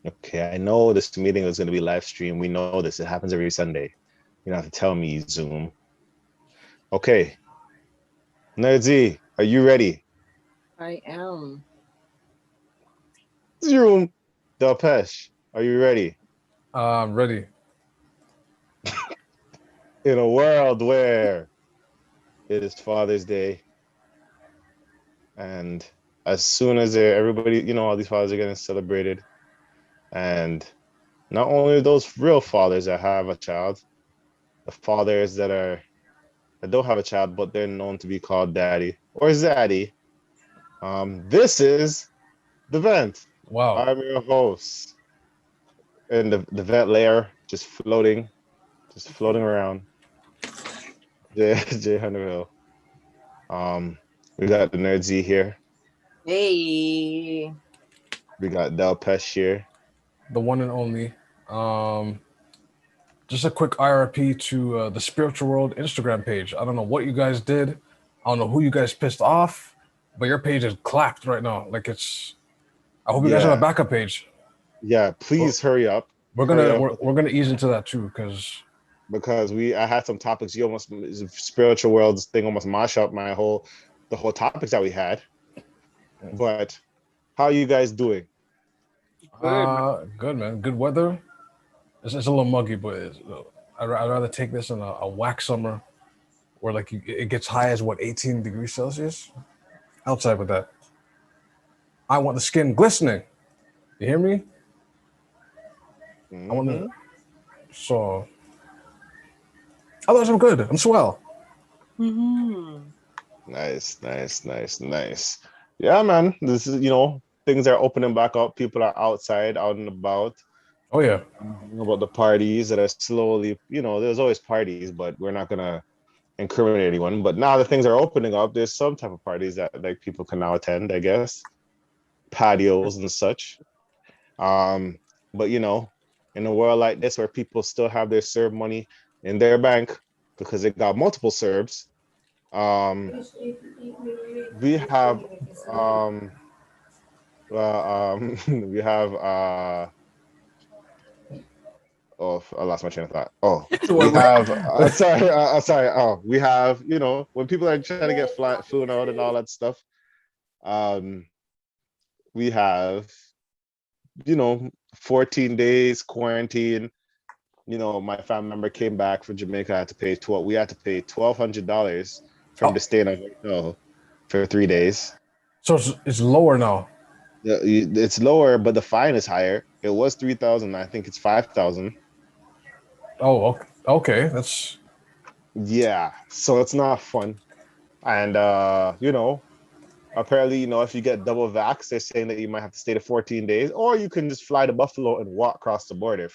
Okay, I know this meeting is going to be live streamed. We know this. It happens every Sunday. You don't have to tell me, Zoom. Okay. Nerdsy, are you ready? I am. Zoom. Delpesh, are you ready? Ready. In a world where it is Father's Day, and as soon as everybody, all these fathers are getting celebrated, and not only those real fathers that have a child, the fathers that don't have a child, but they're known to be called daddy or zaddy. This is the vent. Wow. I'm your host, and the vent layer just floating around. Jay Hunterville. We got the Nerd Z here. Hey. We got Del Pesh here. The one and only. Just a quick IRP to the Spiritual World Instagram page. I don't know what you guys did. I don't know who you guys pissed off, but your page is clapped right now. Like it's. I hope you guys have a backup page. Yeah, please hurry up. We're gonna ease into that too, because I had some topics. You almost spiritual worlds thing almost mash up the whole topics that we had. But how are you guys doing? Good man. Good weather. It's a little muggy, but I'd rather take this in a whack summer, where like it gets high as 18 degrees Celsius. Outside with that, I want the skin glistening. You hear me? Mm-hmm. I want the so. Otherwise, I'm good. I'm swell. Mm-hmm. Nice. Yeah, man. This is things are opening back up. People are outside, out and about. Oh yeah. About the parties that are slowly, there's always parties, but we're not gonna incriminate anyone. But now that things are opening up, there's some type of parties that like people can now attend, I guess. Patios and such. But in a world like this where people still have their CERB money in their bank because they got multiple CERBs, we have we have oh, I lost my train of thought. Oh, we have sorry. Oh, we have when people are trying to get flown out and all that stuff. We have 14 days quarantine. My family member came back from Jamaica. I had to pay we had to pay $1,200 from the stay in a hotel for 3 days. So it's lower now. It's lower, but the fine is higher. It was 3,000. I think it's 5,000. Oh, okay. That's so it's not fun. And apparently, if you get double vax, they're saying that you might have to stay to 14 days, or you can just fly to Buffalo and walk across the border.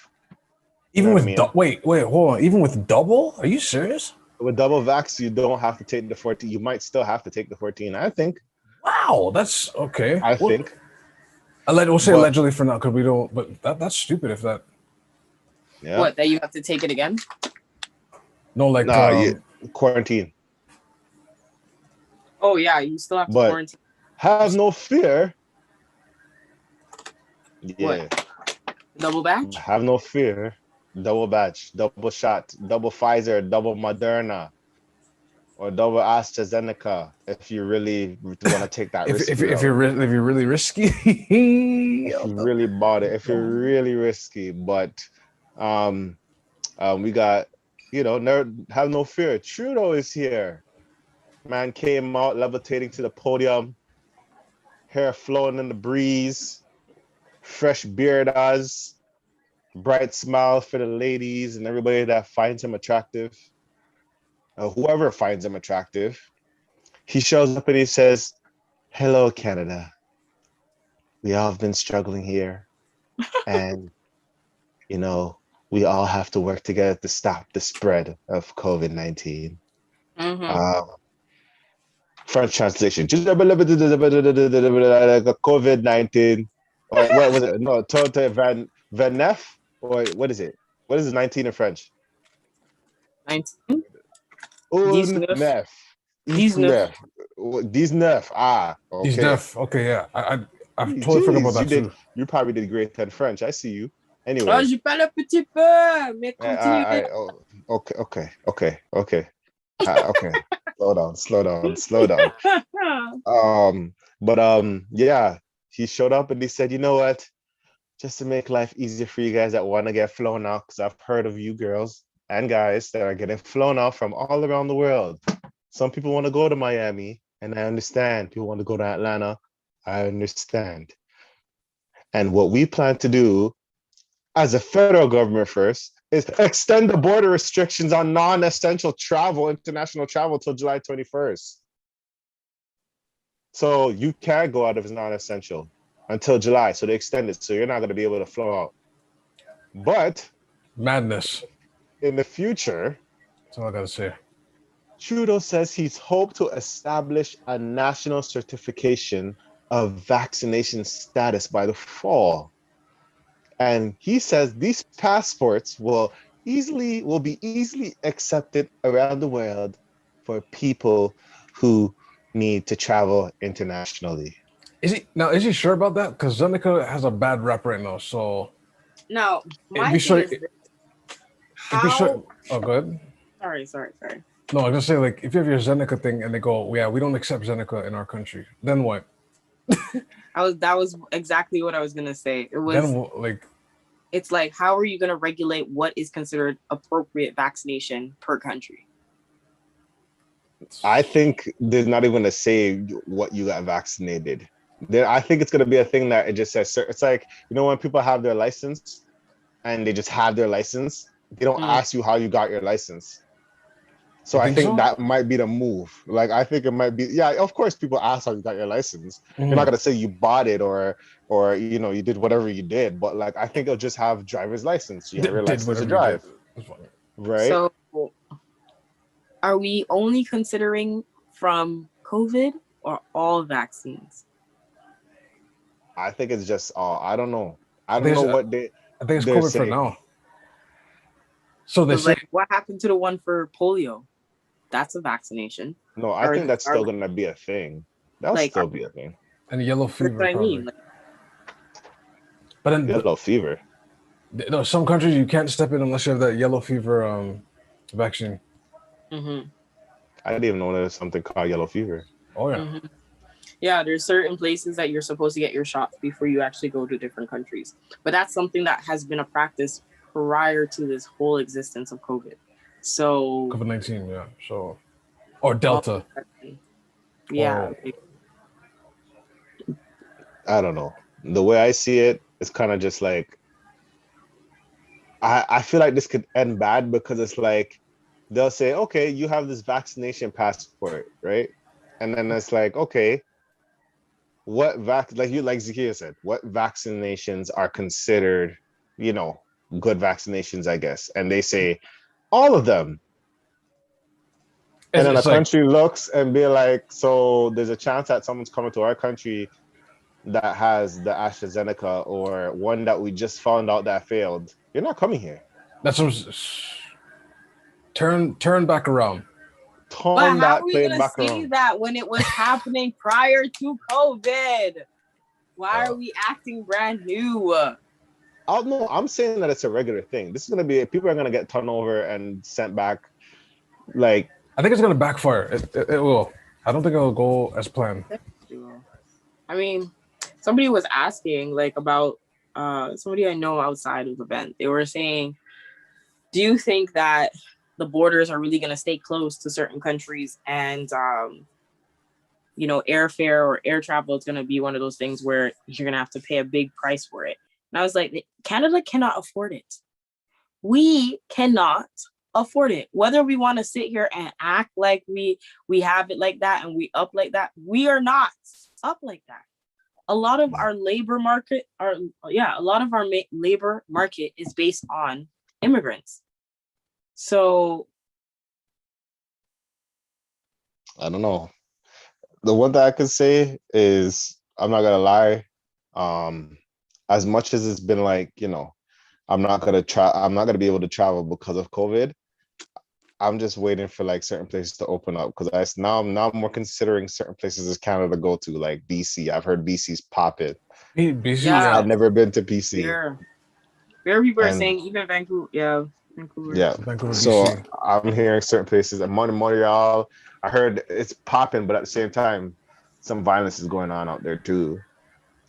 Even with wait, hold on. Even with double? Are you serious? With double vax, you don't have to take the 14. You might still have to take the 14, I think. Wow, that's okay. I think. We'll say allegedly for now, because we don't. But that's stupid. If that. Yeah. What? That you have to take it again? No, like quarantine. Oh yeah, you still have to quarantine. Have no fear. Yeah. What? Double batch? Have no fear. Double batch, double shot, double Pfizer, double Moderna, or double AstraZeneca. If you really want to take that risk. If you're really risky. If you really bought it. If you're really risky, but we got have no fear. Trudeau is here. Man came out levitating to the podium, hair flowing in the breeze, fresh beard as. Bright smile for the ladies and everybody that finds him attractive. Whoever finds him attractive. He shows up and he says, "Hello, Canada. We all have been struggling here. And, we all have to work together to stop the spread of COVID-19. French translation. COVID-19. Or what was it? No, Tote Van Neff? Or what is it? What is 19 in French? 19? 19. 19. Ah, okay. 19. Okay, yeah. I totally forgot about that too. You probably did great at French. I see you. Anyway. Oh, je parle un petit peu, mais continue. Okay. Okay. Slow down. Yeah, he showed up and he said, you know what? Just to make life easier for you guys that want to get flown out, because I've heard of you girls and guys that are getting flown out from all around the world. Some people want to go to Miami, and I understand. People want to go to Atlanta. I understand. And what we plan to do as a federal government first is extend the border restrictions on non-essential travel, international travel, till July 21st. So you can't go out if it's non-essential until July. So they extended. So you're not going to be able to flow out. But madness. In the future, that's all I got to say. Trudeau says he's hoped to establish a national certification of vaccination status by the fall. And he says these passports will be easily accepted around the world for people who need to travel internationally. Is he sure about that? Because Zeneca has a bad rep right now. So now my thing is sure. Oh, good. Sorry. No, I was gonna say, like, if you have your Zeneca thing and they go, yeah, we don't accept Zeneca in our country, then what? That was exactly what I was gonna say. It was then like, it's like, how are you gonna regulate what is considered appropriate vaccination per country? I think they're not even gonna say what you got vaccinated. I think it's gonna be a thing that it just says. It's like, you know, when people have their license and they just have their license, they don't ask you how you got your license. So I think that might be the move. Like, I think it might be, yeah, of course people ask how you got your license. You're not gonna say you bought it or you know, you did whatever you did, but like, I think it'll just have driver's license. You have your license to drive. Right? So are we only considering from COVID or all vaccines? I think it's just I don't know. I don't know what they. I think it's COVID for now. So they say, like, what happened to the one for polio? That's a vaccination. No, I think that's still gonna be a thing. That'll still be a thing. And yellow fever. That's what I mean. But then yellow fever. No, some countries you can't step in unless you have that yellow fever vaccine. Mm-hmm. I didn't even know there was something called yellow fever. Oh yeah. Mm-hmm. Yeah, there's certain places that you're supposed to get your shots before you actually go to different countries. But that's something that has been a practice prior to this whole existence of COVID. So COVID-19, yeah. So, or Delta. Yeah. I don't know. The way I see it, it's kind of just like, I feel like this could end bad because it's like, they'll say, okay, you have this vaccination passport, right? And then it's like, okay, like Zakia said, what vaccinations are considered, you know, good vaccinations, I guess. And they say all of them. And then a country looks and be like, so there's a chance that someone's coming to our country that has the AstraZeneca or one that we just found out that failed. You're not coming here. That's what turn back around. But how are we gonna see that when it was happening prior to COVID? Why are we acting brand new? No, I'm saying that it's a regular thing. This is gonna be, people are gonna get turned over and sent back. Like, I think it's gonna backfire. It will. I don't think it'll go as planned. I mean, somebody was asking like about somebody I know outside of the event. They were saying, do you think that the borders are really going to stay closed to certain countries and you know, airfare or air travel is going to be one of those things where you're going to have to pay a big price for it? And I was like, Canada cannot afford it. We cannot afford it. Whether we want to sit here and act like we have it like that and we up like that, we are not up like that. A lot of our labor market labor market is based on immigrants. So I don't know. The one thing I can say is, I'm not gonna lie, as much as it's been like, you know, I'm not gonna be able to travel because of COVID. I'm just waiting for like certain places to open up, because now I'm more considering certain places as Canada to go to, like BC. I've heard BC's popping. BC, Yeah. I've never been to PC. Very people are And- saying even Vancouver. Yeah, Vancouver. Yeah. Vancouver, So BC. I'm hearing certain places at Montreal. I heard it's popping, but at the same time, some violence is going on out there too.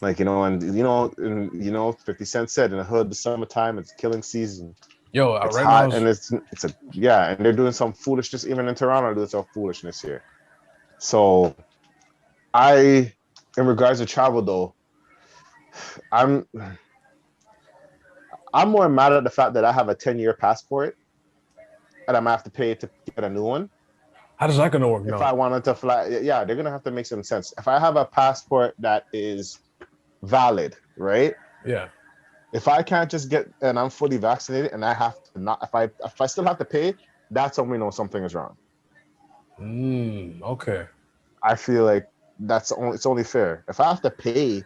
Like, and 50 Cent said in the hood, the summertime, it's killing season. Yo, It's right hot now, and and they're doing some foolishness, even in Toronto, they're doing some foolishness here. So in regards to travel though, I'm more mad at the fact that I have a 10-year passport and I'm gonna have to pay to get a new one. how does that gonna work If now? I wanted to fly, yeah, they're gonna have to make some sense. If I have a passport that is valid, right? Yeah. If I can't just get and I'm fully vaccinated and I have to not, if I still have to pay, that's when we know something is wrong. Okay. I feel like it's only fair. If I have to pay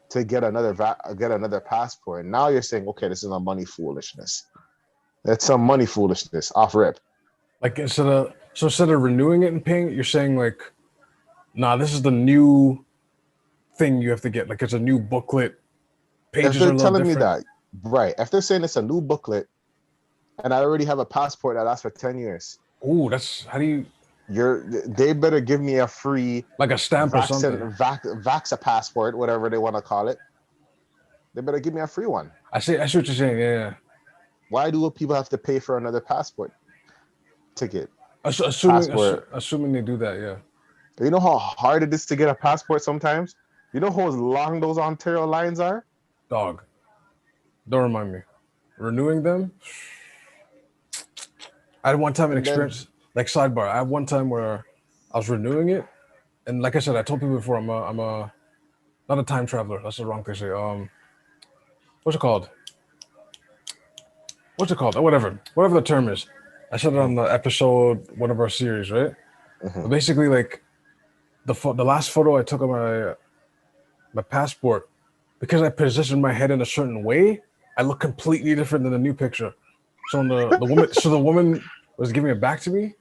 to get another passport, now you're saying, okay, this is a money foolishness. That's some money foolishness off rip. Like instead of renewing it and paying it, you're saying like, nah, this is the new thing you have to get. Like it's a new booklet. Pages If are a they're little telling me different. that, right? If they're saying it's a new booklet, and I already have a passport that lasts for 10 years, Ooh, that's how do you they better give me a free like a stamp or something. Vaxa passport, whatever they want to call it. They better give me a free one. I see what you're saying. Yeah. Why do people have to pay for another passport ticket? Assuming they do that, yeah. You know how hard it is to get a passport sometimes? You know how long those Ontario lines are? Dog. Don't remind me. Renewing them. I had one time an experience, like sidebar. I had one time where I was renewing it, and like I said, I told people before, I'm a not a time traveler. That's the wrong thing to say. What's it called? Oh, whatever the term is. I said it on the episode, one of our series, right? Mm-hmm. But basically, like the last photo I took of my passport, because I positioned my head in a certain way, I look completely different than the new picture. So the woman was giving it back to me,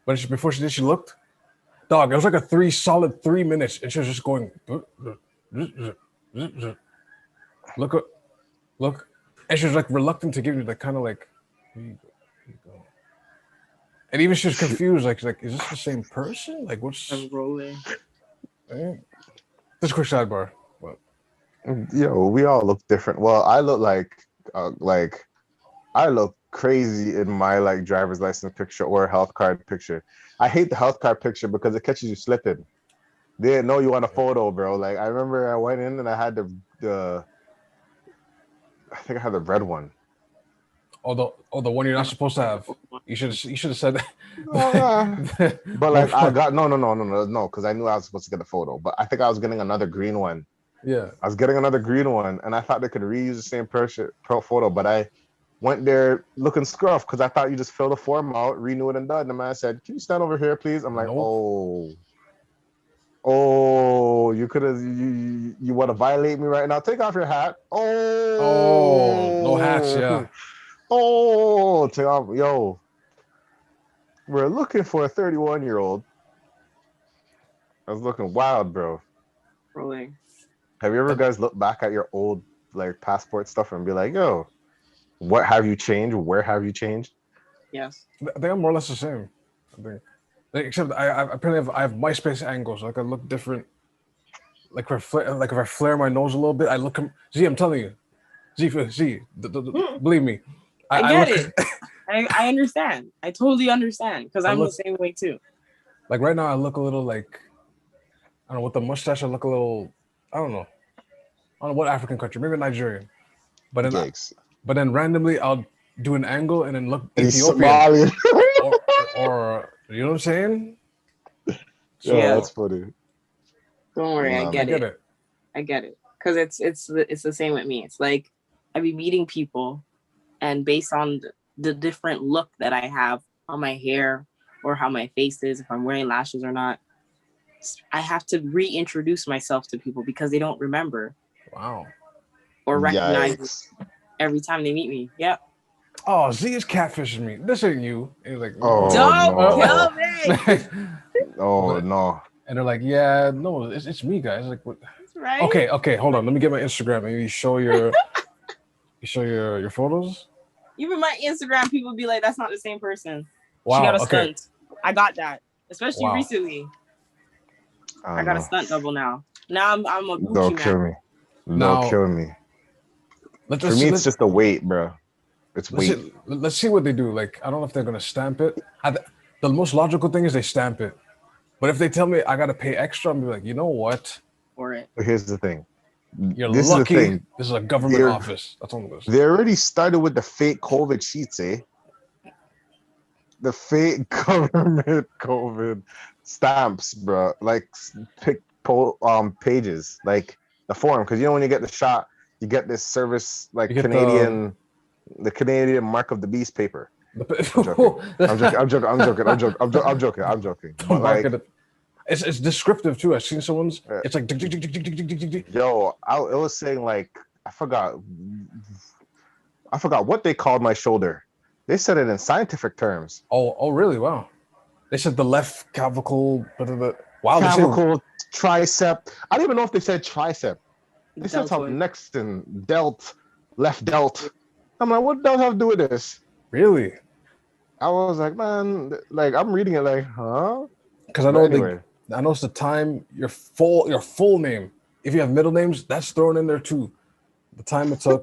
but before she did, she looked. Dog, it was like a solid 3 minutes, and she was just going, look, and she was like reluctant to give me the kind of like, here you go. And even she was confused, like, is this the same person? Like, what's? I'm rolling. Just a quick sidebar. What? Yo, we all look different. Well, I look like I look crazy in my like driver's license picture or health card picture. I hate the health card picture because it catches you slipping. They didn't know you want a photo, bro. Like I remember I went in and I had the I think I had the red one. Oh, the one you're not supposed to have. You should have said that. But like I got no, because I knew I was supposed to get a photo. But I think I was getting another green one. Yeah. I was getting another green one, and I thought they could reuse the same photo, but I went there looking scruff because I thought you just fill the form out, renew it, and done. And the man said, "Can you stand over here, please?" I'm like, Nope. "Oh, you could have. You want to violate me right now? Take off your hat." Oh, no hats, yeah. Oh, take off, yo. We're looking for a 31-year-old. I was looking wild, bro. Rolling. Have you ever guys looked back at your old like passport stuff and be like, "Yo, what have you changed? Where have you changed?" Yes. I think I'm more or less the same. I think, except I apparently have MySpace angles. Like I look different. Like if I flare my nose a little bit, I look. See, I'm telling you. See, believe me. I get it. I understand. I totally understand because I'm the same way too. Like right now, I look a little like I don't know, with the mustache. I look a little. I don't know what African country, maybe Nigerian. But then randomly I'll do an angle and then look Ethiopian. or you know what I'm saying? So, yeah, that's funny. Don't worry, I get it. I get it because it's the same with me. It's like I be meeting people, and based on the different look that I have on my hair or how my face is, if I'm wearing lashes or not, I have to reintroduce myself to people because they don't remember. Wow. Or recognize every time they meet me. Yep. Oh, Z is catfishing me. This ain't you. And he's like, don't kill me. Oh no. And they're like, yeah, no, it's me, guys. Like, what? right? Okay, hold on. Let me get my Instagram and you show your photos. Even my Instagram, people be like, "That's not the same person." Wow. She got a Okay. stunt. I got that, especially Wow. recently. I don't got a know. stunt double now. Now I'm a Gucci They'll man. kill me. They'll Now- kill me. Let's For see, me, it's just the weight, bro. It's weight. let's see what they do. Like, I don't know if they're gonna stamp it. The most logical thing is they stamp it. But if they tell me I gotta pay extra, I'm gonna be like, you know what? For it. But here's the thing. You're This lucky. is the thing. This is a government They're- office. That's all it is. They already started with the fake COVID sheets, eh? The fake government COVID stamps, bro. Like pages, like the form. Because you know when you get the shot, you get this service like You get the Canadian mark of the beast paper. The I'm joking. But like, it's descriptive too. I've seen someone's. It's like tick, tick, tick, tick, tick, tick, tick, tick, tick. yo, it was saying like I forgot what they called my shoulder. They said it in scientific terms. Oh, really? Wow. They said the left clavicle. Wow. Clavicle, tricep. I don't even know if they said tricep. They said Deltoid. something next in left delt. I'm like, what does that have to do with this? Really? I was like, man, like I'm reading it like, huh? Because I know I know it's the time, your full name. If you have middle names, that's thrown in there too. The time it took,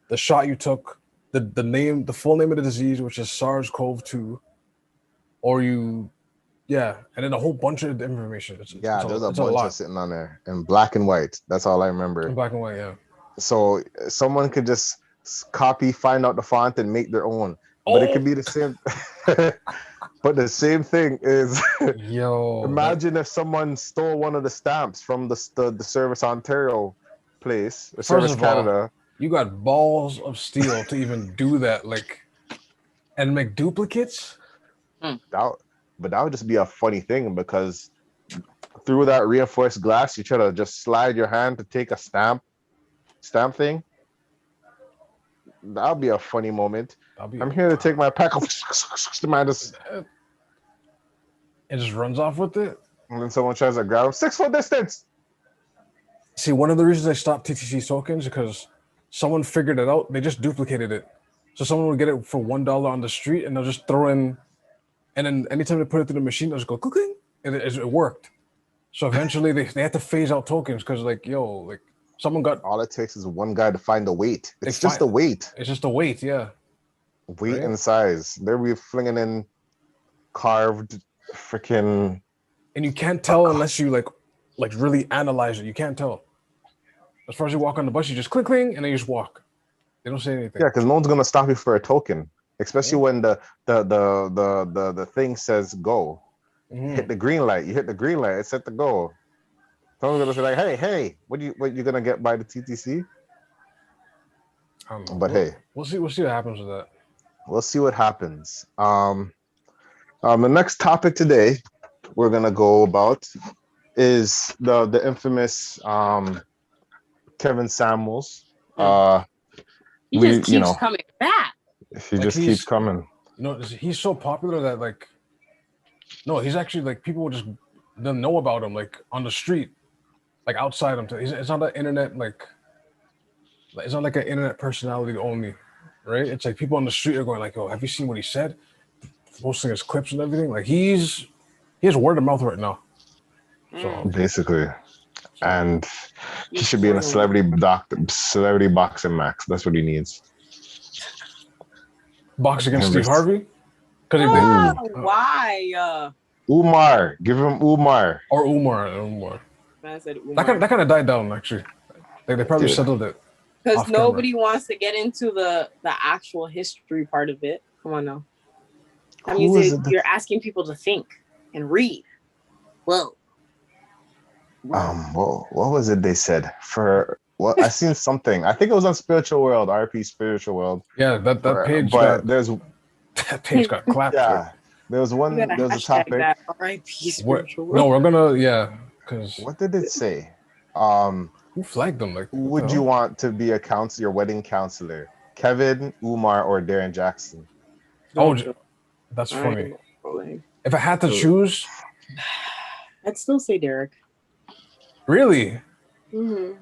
the shot you took, the name, the full name of the disease, which is SARS-CoV-2, or and then a whole bunch of information. There's a bunch of sitting on there in black and white. That's all I remember. In black and white, yeah. So someone could just copy, find out the font, and make their own. But it could be the same. But the same thing is, imagine if someone stole one of the stamps from the Service Ontario place, the Service Canada. You got balls of steel to even do that, like, and make duplicates. But that would just be a funny thing because through that reinforced glass, you try to just slide your hand to take a stamp thing. That'll be a funny moment. I'm here to take my pack of the man just it just runs off with it. And then someone tries to grab him. 6 foot distance. See, one of the reasons I stopped TTC tokens is because someone figured it out. They just duplicated it. So someone would get it for $1 on the street and they'll just throw in, and then anytime they put it through the machine, they'll just go cooking. And it worked. So eventually they had to phase out tokens because someone got. All it takes is one guy to find the weight. It's just the weight. It's just the weight, yeah. Weight and size. They'll be flinging in carved freaking. And you can't tell unless you like really analyze it. You can't tell. As far as you walk on the bus, you just click, and then you just walk. They don't say anything. Yeah, because no one's gonna stop you for a token, especially when the thing says go. Mm-hmm. Hit the green light. You hit the green light. It's set to go. Someone's gonna say like, hey, what you gonna get by the TTC? But hey, we'll see what happens with that. We'll see what happens. The next topic today we're gonna go about is the infamous Kevin Samuels. He just keeps coming back. He just keeps coming. He's so popular that he's actually people will just don't know about him on the street, outside him. It's not an internet it's not like an internet personality only, right? It's like people on the street are going "Oh, have you seen what he said?" Posting his clips and everything. He has word of mouth right now. So basically, and he should be in a celebrity boxing match. That's what he needs. Box against Steve Harvey? Why? Umar, give him Umar. Or Umar. I said Umar. That kind of died down actually. They probably settled it. Because nobody wants to get into the actual history part of it. Come on now. That means you're asking people to think and read. Whoa. What was it they said? I seen something. I think it was on Spiritual World, RP Spiritual World. Yeah, that page. But that page got clapped. Yeah, there was a topic. RIP Spiritual World. No, we're gonna because what did it say? Who flagged them? Would you want to be your wedding counselor? Kevin, Umar, or Darren Jackson? Oh, that's funny. If I had to choose, I'd still say Derek. Really? Mm-hmm.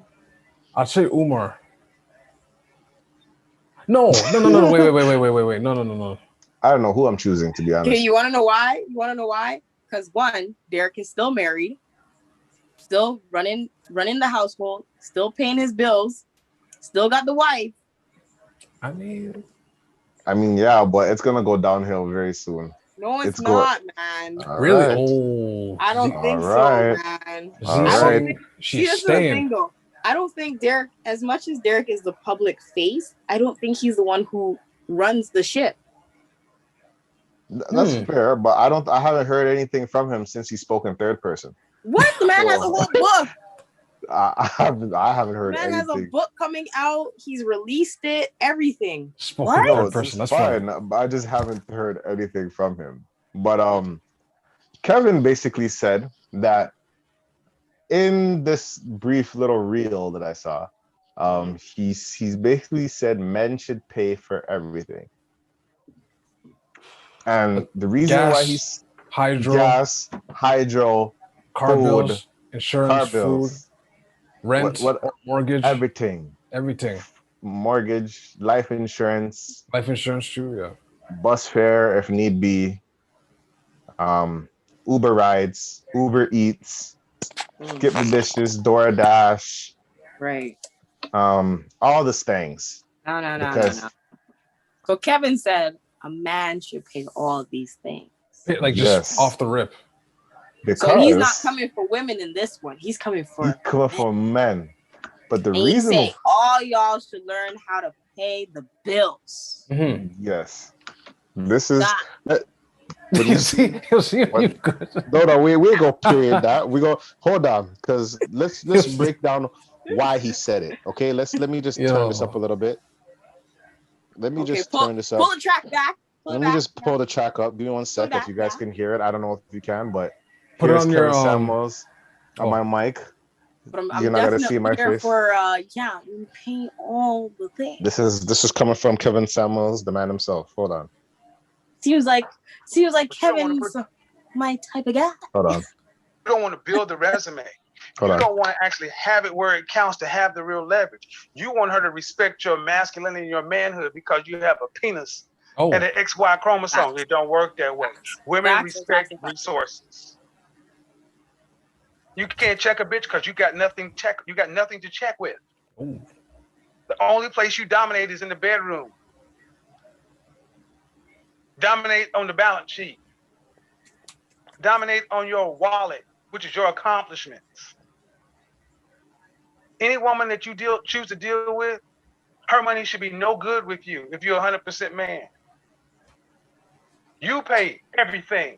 I'd say Umar. No. Wait. No. I don't know who I'm choosing, to be honest. Okay, you want to know why? Because one, Derek is still married, still running the household, still paying his bills, still got the wife. I mean, yeah, but it's gonna go downhill very soon. No, it's not, man. Really? Right. Oh, I don't think right. so, man. Z I don't think. she's This is the thing, staying. though. I don't think Derek, as much as Derek is the public face, I don't think he's the one who runs the ship. That's fair, but I haven't heard anything from him since he spoke in third person. What? The man has a whole book. I haven't heard The man anything. has a book coming out. He's released it. Everything. Spoken third person. That's fine. I just haven't heard anything from him. But Kevin basically said that in this brief little reel that I saw, he's basically said men should pay for everything. And the reason why he's gas, hydro, car food, bills, insurance, food, rent, mortgage, everything. Mortgage, life insurance too, yeah. Bus fare if need be, Uber rides, Uber Eats, skip the dishes, DoorDash, right? All the things. No. So Kevin said a man should pay all of these things, like just off the rip. Because so he's not coming for women in this one. He's coming for men. But the and reason say all y'all should learn how to pay the bills. Mm-hmm. Yes, this is. You'll see. No, we go period that. We go hold on, because let's break down why he said it. Okay, let me just turn this up a little bit. Let me just turn this up. Pull the track back. Let me just pull the track up. Give me 1 sec if you guys can hear it. I don't know if you can, but put it on your Samuels on my mic. But I'm You're not gonna see my face. For you pay all the things. This is coming from Kevin Samuels, the man himself. Hold on. Seems like Kevin's my type of guy. Hold on. You don't want to build the resume. You don't want to actually have it where it counts to have the real leverage. You want her to respect your masculinity and your manhood because you have a penis and an XY chromosome. It don't work that way. Women respect resources. You can't check a bitch because you got nothing to check with. Ooh. The only place you dominate is in the bedroom. Dominate on the balance sheet. Dominate on your wallet, which is your accomplishments. Any woman that you choose to deal with, her money should be no good with you if you're 100% man. You pay everything.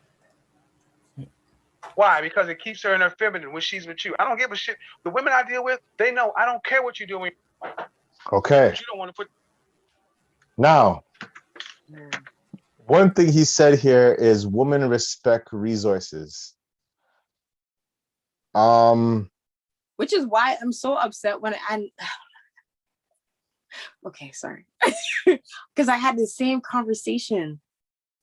Why? Because it keeps her in her feminine when she's with you. I don't give a shit. The women I deal with, they know I don't care what you're doing. Okay. But you don't want to put. Now, one thing he said here is women respect resources. Which is why I'm so upset when okay, sorry. Because I had the same conversation.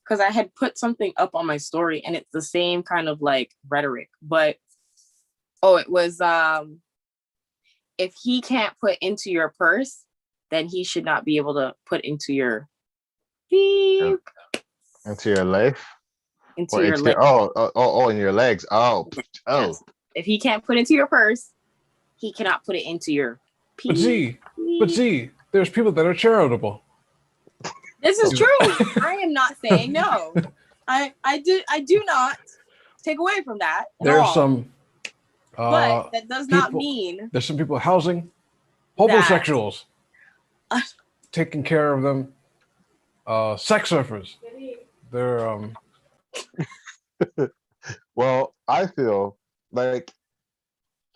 Because I had put something up on my story and it's the same kind of like rhetoric. But it was if he can't put into your purse, then he should not be able to put into your beep. Into your life? Into your legs. In your legs. Oh. Yes. If he can't put into your purse, he cannot put it into your pee. But see, there's people that are charitable. This is true. I am not saying no. I do not take away from that. There's some but that does not mean there's some people housing homosexuals, taking care of them, sex surfers. They're well, I feel like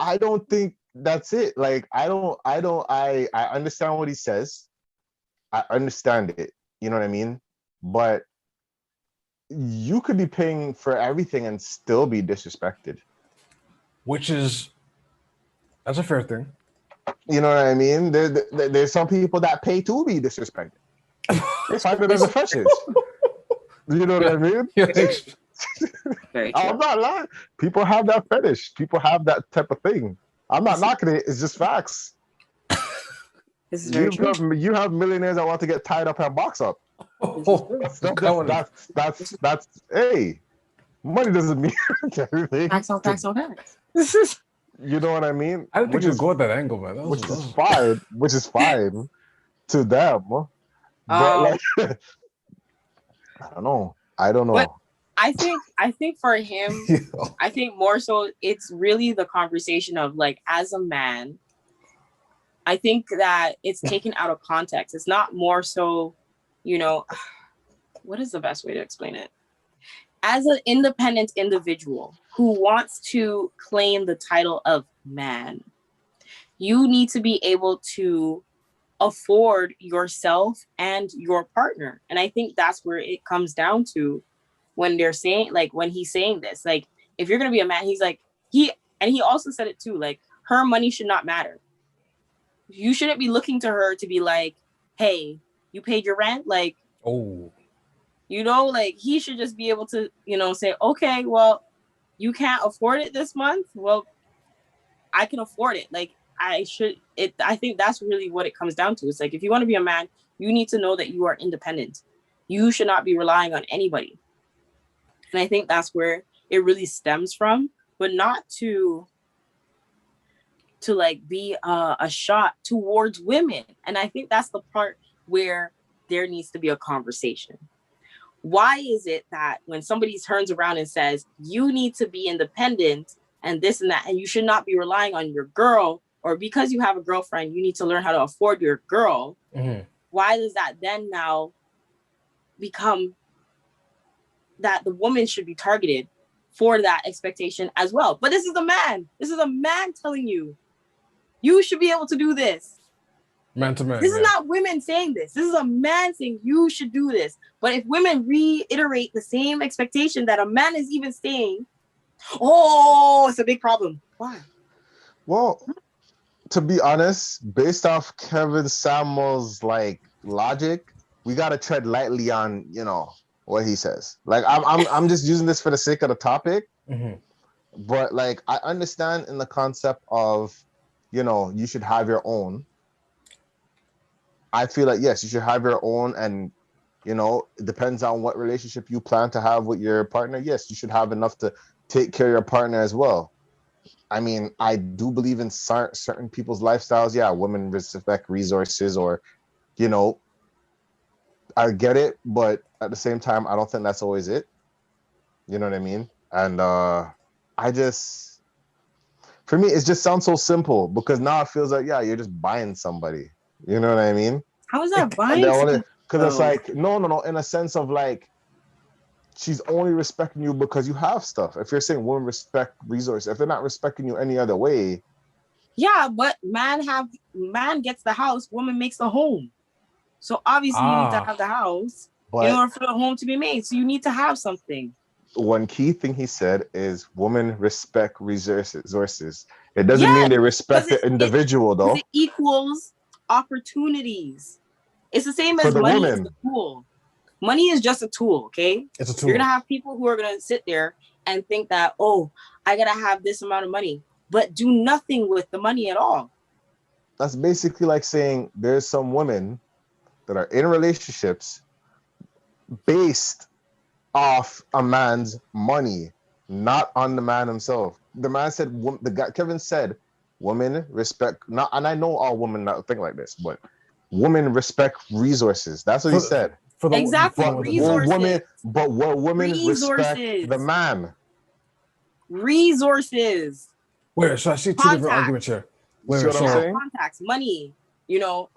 I don't think that's it. Like I understand what he says. I understand it. You know what I mean? But you could be paying for everything and still be disrespected. That's a fair thing. You know what I mean? There's some people that pay to be disrespected. They find it as a fetish. You know what I mean? Yes. I'm not lying. People have that fetish. People have that type of thing. I'm not knocking it. It's just facts. This is very true. You have millionaires that want to get tied up and box up. That's hey, money doesn't mean everything. Facts on facts on facts. You know what I mean? I didn't think you go at that angle, man. Which is fine to them. But like, I don't know. But I think for him, I think more so it's really the conversation of like, as a man, I think that it's taken out of context. It's not more so, you know, what is the best way to explain it? As an independent individual who wants to claim the title of man, you need to be able to afford yourself and your partner. And I think that's where it comes down to when they're saying, like, when he's saying this, like, if you're going to be a man, he's like, he also said it too, like, her money should not matter. You shouldn't be looking to her to be like, hey, you paid your rent? Like, oh, you know, like, he should just be able to, you know, say, okay, well, you can't afford it this month. Well, I can afford it. Like, I think that's really what it comes down to. It's like, if you want to be a man, you need to know that you are independent. You should not be relying on anybody. And I think that's where it really stems from, but not to like be a shot towards women. And I think that's the part where there needs to be a conversation. Why is it that when somebody turns around and says, you need to be independent and this and that, and you should not be relying on your girl, or because you have a girlfriend, you need to learn how to afford your girl. Mm-hmm. Why does that then now become that the woman should be targeted for that expectation as well? But this is a man. This is a man telling you, you should be able to do this. Man to man. This is not women saying this. This is a man saying you should do this. But if women reiterate the same expectation that a man is even saying, oh, it's a big problem. Why? Well, to be honest, based off Kevin Samuel's like logic, we gotta tread lightly on, you know, what he says. Like I'm just using this for the sake of the topic. Mm-hmm. But like I understand in the concept of, you know, you should have your own. I feel like, yes, you should have your own, and, you know, it depends on what relationship you plan to have with your partner. Yes, you should have enough to take care of your partner as well. I mean, I do believe in certain people's lifestyles. Yeah, women respect resources, or, you know, I get it, but at the same time, I don't think that's always it. You know what I mean? And for me, it just sounds so simple, because now it feels like, yeah, you're just buying somebody. You know what I mean? How is that buying? Because it's like, no, in a sense of like, she's only respecting you because you have stuff. If you're saying women respect resources, if they're not respecting you any other way. Yeah, but man gets the house, woman makes the home. So obviously you need to have the house in order for the home to be made. So you need to have something. One key thing he said is women respect resources. It doesn't mean they respect the individual, though. It equals opportunities. It's the same as money is the tool. Money is just a tool, okay? It's a tool. You're gonna have people who are gonna sit there and think that, oh, I gotta have this amount of money, but do nothing with the money at all. That's basically like saying there's some women that are in relationships based off a man's money, not on the man himself. The man said, Kevin said, women respect, not, and I know all women not think like this, but women respect resources. That's what he said. Exactly. Resources. Women respect the man. Resources. Wait, so I see two different arguments here. Contacts, money, you know,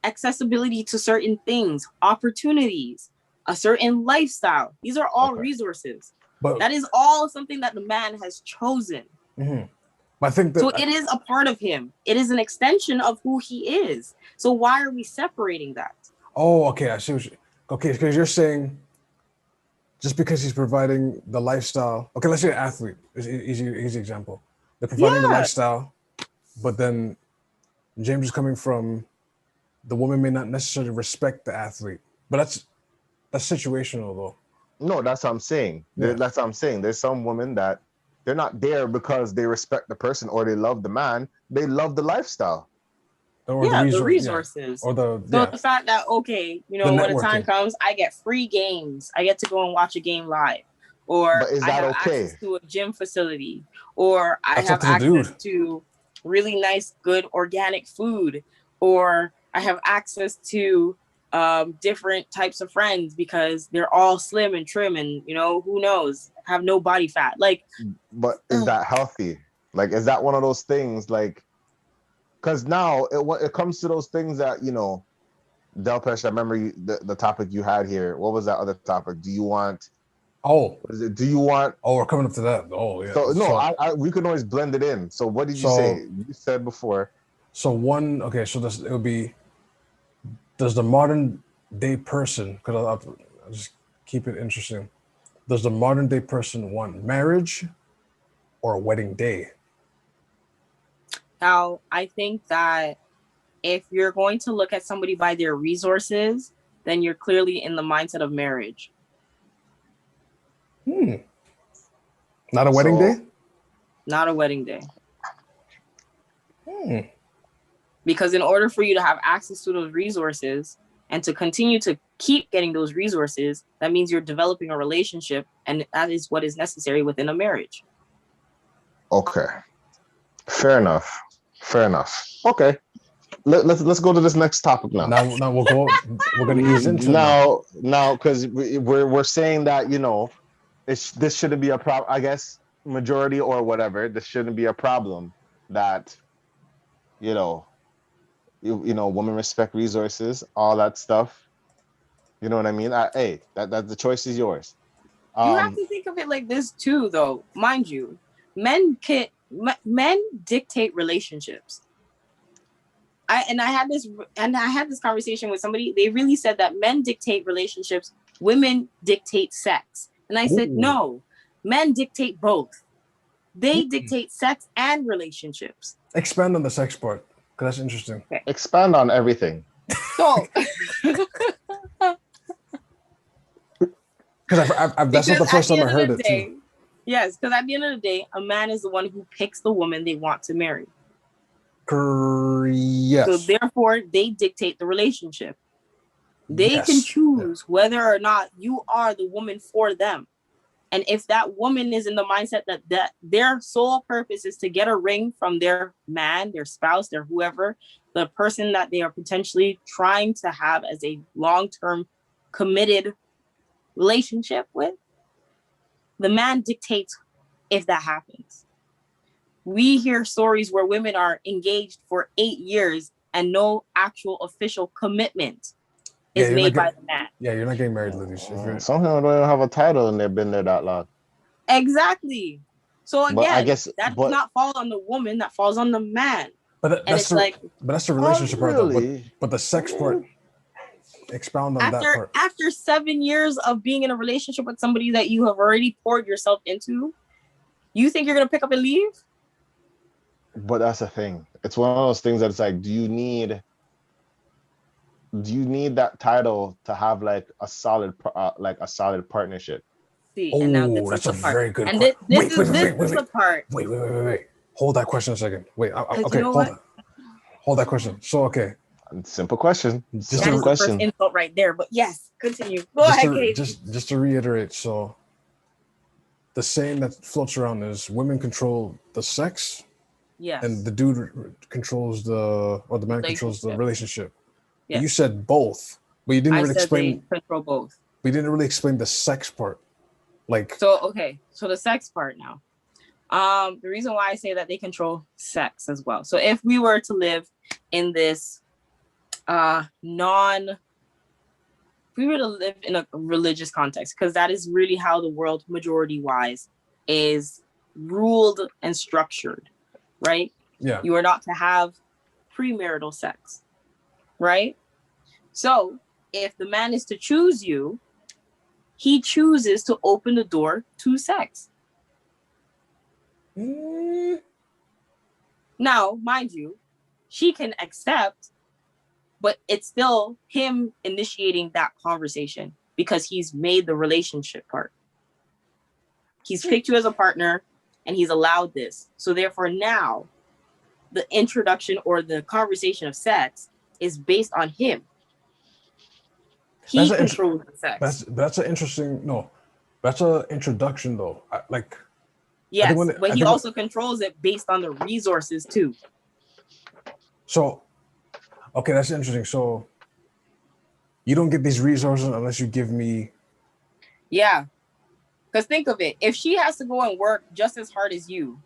accessibility to certain things, opportunities, a certain lifestyle. These are all resources. But that is all something that the man has chosen. Mm-hmm. I think that, so it is a part of him. It is an extension of who he is. So why are we separating that? Oh, okay. I see what okay, because you're saying just because he's providing the lifestyle. Okay, let's say an athlete. Easy example. They're providing the lifestyle, but then James is coming from the woman may not necessarily respect the athlete. But that's situational though. No, that's what I'm saying. Yeah. That's what I'm saying. There's some women that They're not there because they respect the person or they love the man. They love the lifestyle. Or the resources. Yeah. Or the fact that, okay, you know, when the time comes, I get free games. I get to go and watch a game live. Or I have access to a gym facility. Or I have access to really nice, good organic food. Or I have access to different types of friends because they're all slim and trim and, you know, who knows, have no body fat. Like, but is that healthy? Like, is that one of those things, like, because now it comes to those things that, you know, Delpesh, I remember the topic you had here. What was that other topic? Do you want? Do you want? Oh, we're coming up to that. Oh, yeah. So no, we can always blend it in. So what did you say? You said before. So it would be, does the modern day person, because I'll just keep it interesting. Does the modern day person want marriage or a wedding day? Now, I think that if you're going to look at somebody by their resources, then you're clearly in the mindset of marriage. Not a wedding day? Not a wedding day. Because in order for you to have access to those resources and to continue to keep getting those resources, that means you're developing a relationship, and that is what is necessary within a marriage. Okay. Fair enough. Okay. Let's go to this next topic now. Now we're going to ease into now because we're saying that, you know, this shouldn't be a problem. I guess majority or whatever, this shouldn't be a problem that, you know, women respect resources, all that stuff. You know what I mean? Hey, that the choice is yours. You have to think of it like this too, though. Mind you, men dictate relationships. I had this conversation with somebody. They really said that men dictate relationships, women dictate sex. And I said, no, men dictate both. They dictate sex and relationships. Expand on the sex part, because that's interesting. Okay. Expand on everything. So, because that's not the first time I heard it too. Yes, because at the end of the day, a man is the one who picks the woman they want to marry. Yes. So therefore, they dictate the relationship. They can choose whether or not you are the woman for them. And if that woman is in the mindset that their sole purpose is to get a ring from their man, their spouse, their whoever, the person that they are potentially trying to have as a long-term committed relationship with, the man dictates if that happens. We hear stories where women are engaged for 8 years and no actual official commitment is made by the man. Yeah, you're not getting married, ladies. Some people don't have a title and they've been there that long. Exactly. So again, I guess, that does not fall on the woman, that falls on the man. But that's the relationship part, though. But the sex part, expound on that part. After 7 years of being in a relationship with somebody that you have already poured yourself into, you think you're going to pick up and leave? But that's the thing. It's one of those things that's like, do you need that title to have like a solid partnership? See, and now that's a very good question. And this is the part. Wait. Hold that question a second. Wait, okay, hold that question. So, okay. Simple question. That is the first insult right there, but yes, continue. Go ahead, Kate. Just to reiterate, so the saying that floats around is women control the sex. Yes. And the dude controls the man controls the relationship. Yes. You said both, but you didn't really explain. They control both. We didn't really explain the sex part. So the sex part now. The reason why I say that they control sex as well. So if we were to live in this if we were to live in a religious context, because that is really how the world majority-wise is ruled and structured. Right? Yeah. You are not to have premarital sex, right? So if the man is to choose you, he chooses to open the door to sex. Now, mind you, she can accept, but it's still him initiating that conversation because he's made the relationship part. He's picked you as a partner. and he's allowed this. So therefore now the introduction or the conversation of sex is based on him. He controls the sex. That's an interesting, that's an introduction though. Yes, but he also controls it based on the resources too. So, okay, that's interesting. So you don't get these resources unless you give me. Yeah. Because think of it. If she has to go and work just as hard as you,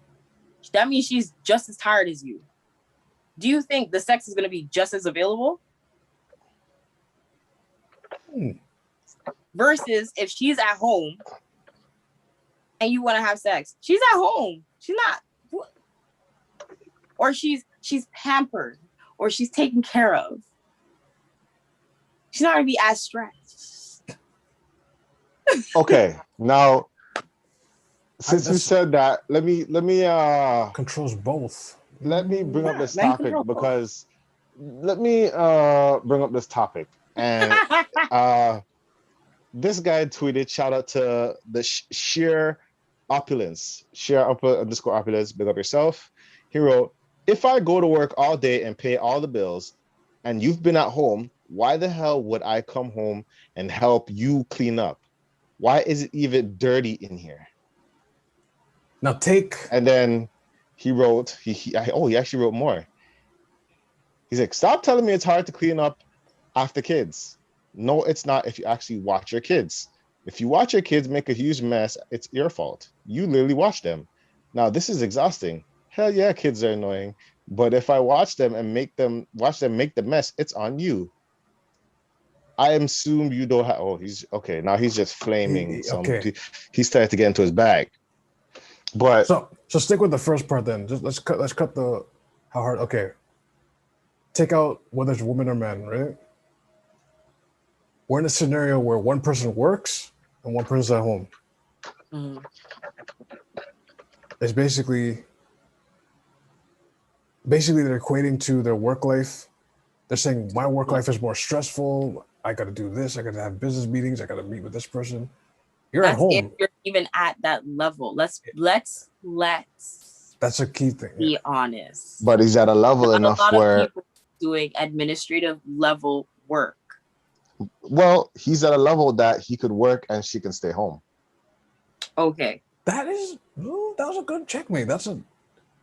that means she's just as tired as you. Do you think the sex is going to be just as available? Versus if she's at home and you want to have sex, she's at home. She's not, or she's pampered, or she's taken care of. She's not going to be as stressed. Okay, now since you said that, let me controls both. Let me bring up this topic because and this guy tweeted, shout out to the sheer opulence, underscore opulence, big up yourself. He wrote, if I go to work all day and pay all the bills and you've been at home, why the hell would I come home and help you clean up? Why is it even dirty in here? Now and then he wrote, he actually wrote more. He's like, stop telling me it's hard to clean up after kids. No, it's not if you actually watch your kids. If you watch your kids make a huge mess, it's your fault. You literally watch them. Now, this is exhausting. Hell yeah, kids are annoying. But if I watch them and make them make the mess, it's on you. I assume you don't have, he's okay. Now he's just flaming. He started to get into his bag. But so stick with the first part then. Just let's cut the how hard. Okay, take out whether it's woman or man, right? We're in a scenario where one person works and one person's at home. Mm-hmm. It's basically they're equating to their work life. They're saying my work life is more stressful. I got to do this. I got to have business meetings. I got to meet with this person. You're at home. If you're even at that level. Let's. That's a key thing. Be honest. But he's at a level enough where a lot of people doing administrative level work. Well, he's at a level that he could work and she can stay home. Okay. That was a good checkmate.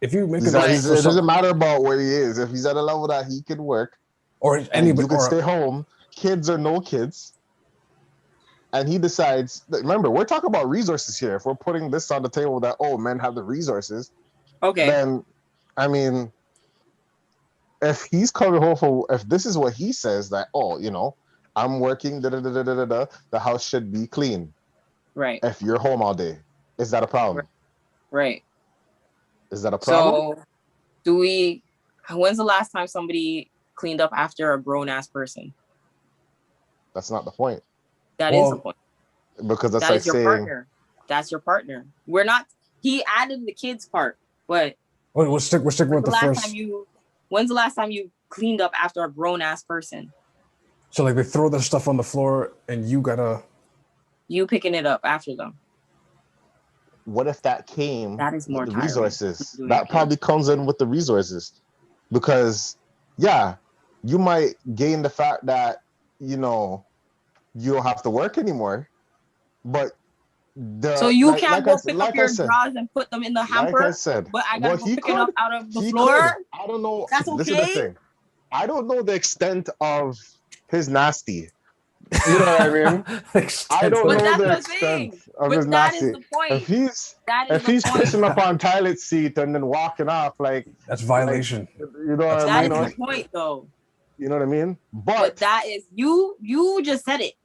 If you make it doesn't matter about where he is. If he's at a level that he can work, or anybody, you can stay home, kids or no kids, and he decides. Remember, we're talking about resources here. If we're putting this on the table, that men have the resources. Okay. Then, I mean, if he's coming home if this is what he says that I'm working, the house should be clean. Right. If you're home all day, is that a problem? Right. Is that a problem? So, when's the last time somebody cleaned up after a grown-ass person? That's not the point. That is the point. Because that's like your saying... partner. That's your partner. We're not... He added the kids part, but... We'll stick with the first... When's the last time you cleaned up after a grown-ass person? So, they throw their stuff on the floor and you gotta... You picking it up after them. What if that came with the resources? That probably comes in with the resources. Because, you might gain the fact that, you don't have to work anymore. But so you can't go pick up your drawers and put them in the hamper? Like I said. But I gotta go pick it up out of the floor? I don't know. That's okay? This is the thing. I don't know the extent of his nasty. You know what I mean? I don't know the extent of his nasty. That is the point. If he's pushing up on toilet seat and then walking off, that's violation. You know what I mean? That is the point, though. You know what I mean? But that is you just said it.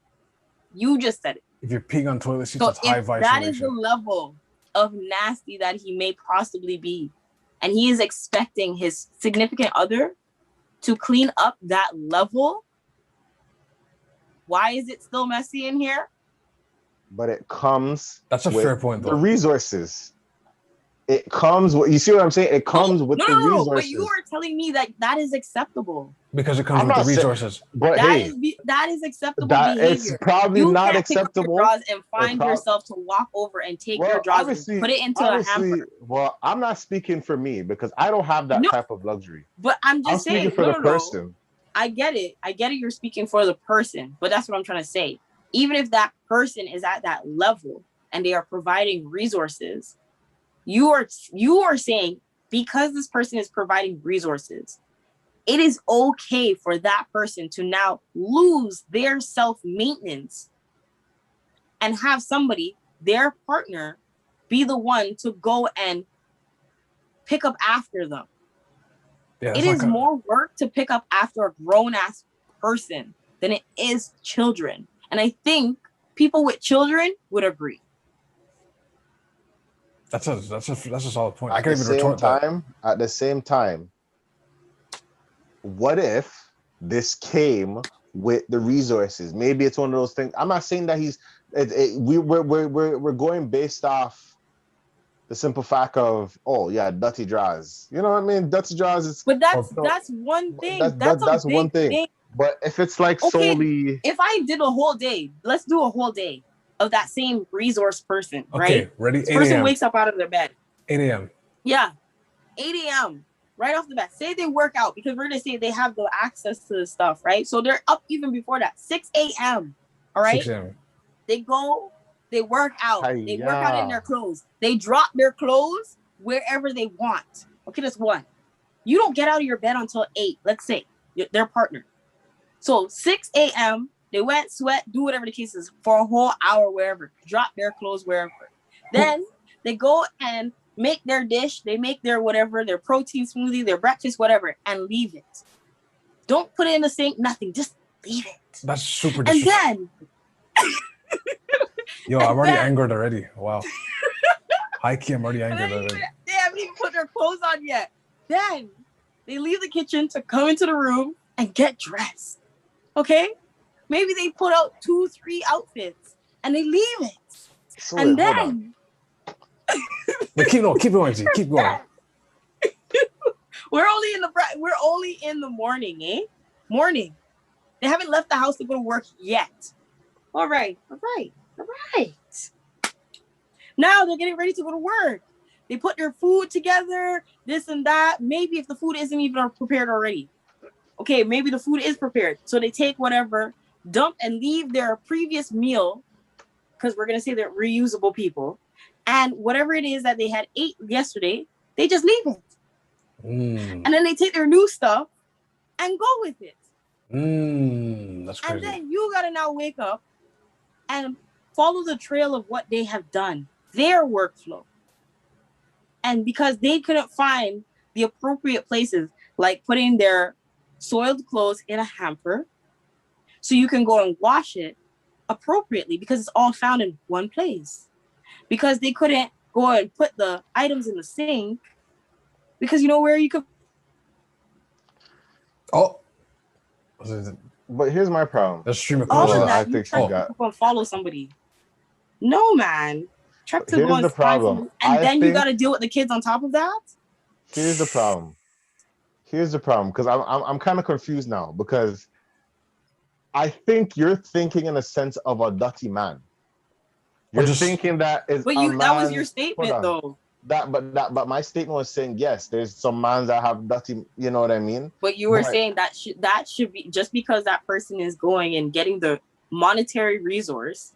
You just said it. If you're peeing on toilet seats, that's high violation. That is the level of nasty that he may possibly be, and he is expecting his significant other to clean up that level. Why is it still messy in here? But it comes. That's a fair point, though. The resources. It comes with, you see what I'm saying? It comes with the resources. But you are telling me that is acceptable. Because it comes with the resources. But that is acceptable behavior. It's probably not acceptable. You can't pick up your drawers and find yourself to walk over and take your drawers and put it into a hamper. Well, I'm not speaking for me because I don't have that type of luxury. But I'm saying for the person. I get it. You're speaking for the person, but that's what I'm trying to say. Even if that person is at that level and they are providing resources, you are saying because this person is providing resources, it is okay for that person to now lose their self-maintenance and have somebody, their partner, be the one to go and pick up after them. Yeah, it is more work to pick up after a grown-ass person than it is children. And I think people with children would agree. That's a solid point. At the same time, what if this came with the resources? Maybe it's one of those things. I'm not saying that we're going based off the simple fact of, oh yeah, dirty drawers. You know what I mean? Dirty drawers is. But that's one thing. That's one thing. But if it's like solely, if I did a whole day, let's do a whole day of that same resource person, right? Okay, ready? This person wakes up out of their bed. 8 a.m. Yeah, 8 a.m. right off the bat. Say they work out because we're gonna say they have the access to the stuff, right? So they're up even before that. 6 a.m. All right. 6 a.m. They go. They work out. They work out in their clothes. They drop their clothes wherever they want. Okay, that's one. You don't get out of your bed until 8. Let's say their partner. So 6 a.m. They went, sweat, do whatever the case is for a whole hour, wherever. Drop their clothes wherever. Then they go and make their dish. They make their whatever, their protein smoothie, their breakfast, whatever, and leave it. Don't put it in the sink, nothing. Just leave it. That's super disrespectful. And then... Yo, I'm already angered already. Wow. High key, I'm already angered already. They haven't even put their clothes on yet. Then they leave the kitchen to come into the room and get dressed. Okay? Maybe they put out 2-3 outfits and they leave it. So and then keep going, G. Keep going. We're only in the morning, eh? Morning. They haven't left the house to go to work yet. All right. Now they're getting ready to go to work. They put their food together, this and that. Maybe if the food isn't even prepared already. Okay, maybe the food is prepared. So they take whatever, dump and leave their previous meal, because we're going to say they're reusable people. And whatever it is that they had ate yesterday, they just leave it. And then they take their new stuff and go with it. That's crazy. And then you got to now wake up and follow the trail of what they have done, their workflow. And because they couldn't find the appropriate places, like putting their soiled clothes in a hamper so you can go and wash it appropriately because it's all found in one place. Because they couldn't go and put the items in the sink because you know where you could. Oh. But here's my problem. That's stream of I think she got. Follow somebody. No, man. Try to go and find somebody, and then you got to deal with the kids on top of that. Here's the problem because I'm kind of confused now because I think you're thinking in a sense of a dirty man. You're thinking that is. But that was your statement though. But my statement was saying yes. There's some mans that have dirty. You know what I mean? But you were saying that should be just because that person is going and getting the monetary resource,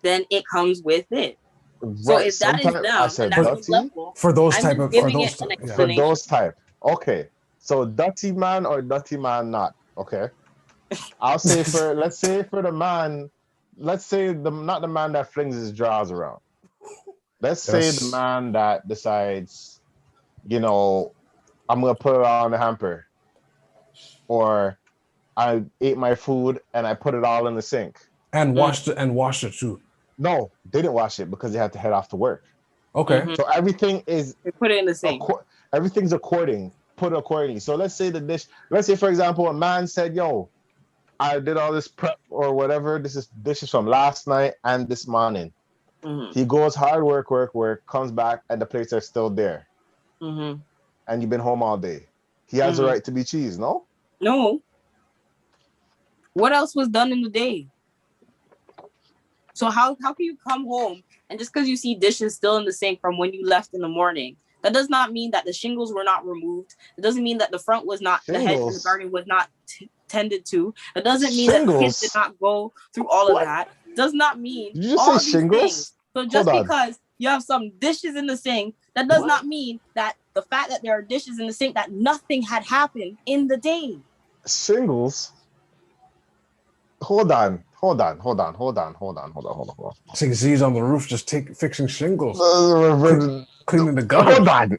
then it comes with it. Right. So if that is them, and that's level, for those type. Okay. So dirty man or dirty man not. Okay. I'll say let's say the man, not the man that flings his drawers around. Let's say the man that decides, I'm gonna put it all in the hamper. Or I ate my food and I put it all in the sink. And washed it too. No, they didn't wash it because they had to head off to work. Okay. Mm-hmm. So everything is put it in the sink. Everything's put accordingly. So let's say for example, a man said, yo, I did all this prep or whatever. This is from last night and this morning. He goes hard work, comes back, and the plates are still there. Mm-hmm. And you've been home all day. He has the right to be cheesed, no? No. What else was done in the day? So how can you come home and just because you see dishes still in the sink from when you left in the morning, that does not mean that the shingles were not removed. It doesn't mean that the front was not, the hedge in the garden was not tended to. It doesn't mean that the kids did not go through all of that. It does not mean Did you just all say these shingles? things. So just because you have some dishes in the sink, that does not mean that the fact that there are dishes in the sink that nothing had happened in the day. Shingles? Hold on. Seeing Z's on the roof just fixing shingles. Cleaning the gutters. Hold on.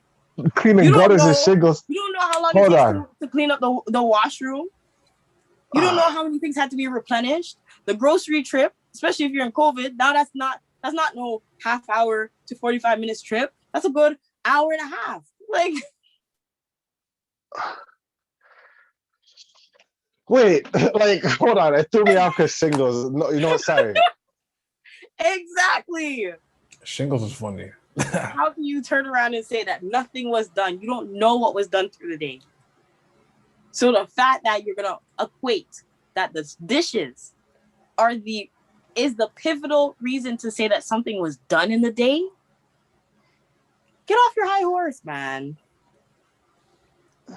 Cleaning gutters and shingles. You don't know how long it takes to clean up the washroom. You don't know how many things had to be replenished. The grocery trip, especially if you're in COVID, now that's not no half hour to 45 minutes trip. That's a good hour and a half. Like, wait, like, hold on. It threw me off because shingles. No, you know what? Sorry. Exactly. Shingles is funny. How can you turn around and say that nothing was done? You don't know what was done through the day. So the fact that you're gonna equate that the dishes is the pivotal reason to say that something was done in the day, get off your high horse, man.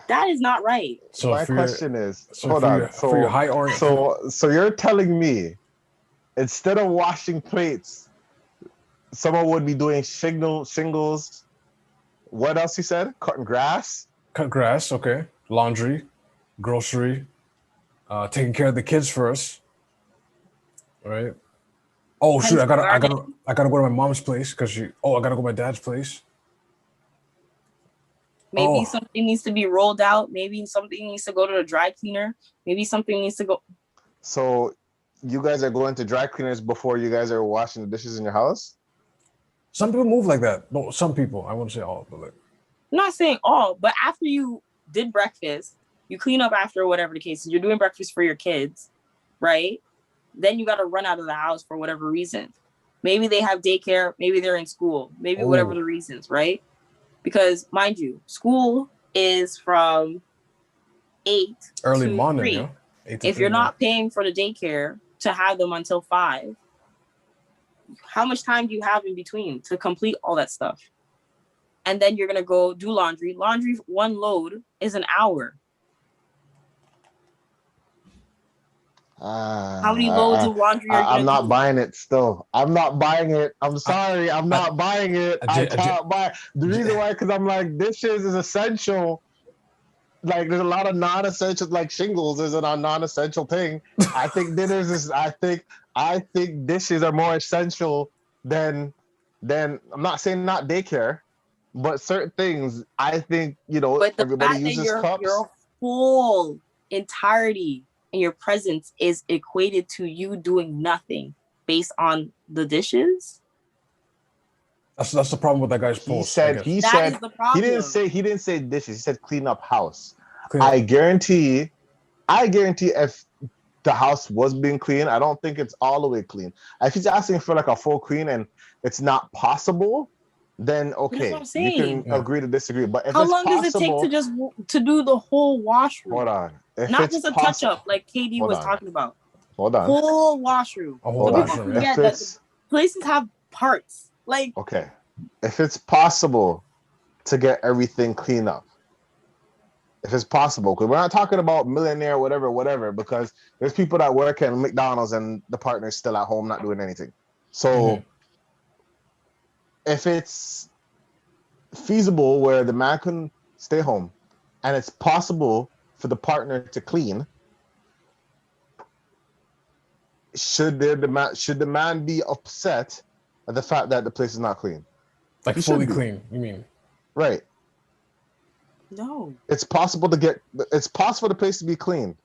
That is not right. So my question is, hold on. For your high orange. So you're telling me instead of washing plates, someone would be doing shingles. What else you said? Cutting grass? Cut grass, okay. Laundry, grocery, taking care of the kids first. All right. Oh shoot! I gotta go to my mom's place because I gotta go to my dad's place. Maybe something needs to be rolled out. Maybe something needs to go to the dry cleaner. Maybe something needs to go. So you guys are going to dry cleaners before you guys are washing the dishes in your house? Some people move like that. No, some people. I wouldn't say all, but like. I'm not saying all, but after you did breakfast, you clean up after whatever the case is. You're doing breakfast for your kids, right? Then you got to run out of the house for whatever reason. Maybe they have daycare. Maybe they're in school. Maybe whatever the reasons, right? Because mind you, school is from 8 early to morning. 3. Yeah? 8 to if 3, you're not paying for the daycare to have them until 5, how much time do you have in between to complete all that stuff? And then you're gonna go do laundry. Laundry, one load is an hour. How many loads of laundry are you I'm not do? buying it still. I'm not buying it. I'm sorry. I'm not buying it. I can't buy it. The reason why, because I'm like, dishes is essential. Like, there's a lot of non-essentials, like shingles is a non-essential thing. I think dinners is, I think dishes are more essential than I'm not saying not daycare, but certain things, I think, everybody uses cups. Your whole entirety and your presence is equated to you doing nothing based on the dishes. That's the problem with that guy's post. He said he didn't say dishes. He said clean up house. I guarantee if the house was being clean, I don't think it's all the way clean. If he's asking for like a full clean and it's not possible, then okay, you can agree to disagree. But if how long does it take to do the whole washroom? Hold on. Not just a touch up like KD was talking about. Hold on. Whole washroom. People forget that places have parts. Like, okay, if it's possible to get everything cleaned up, if it's possible, because we're not talking about millionaire, whatever, because there's people that work at McDonald's and the partner's still at home not doing anything. So if it's feasible where the man can stay home and it's possible for the partner to clean, should the man be upset at the fact that the place is not clean? Like fully clean, you mean? Right. No. It's possible the place to be clean.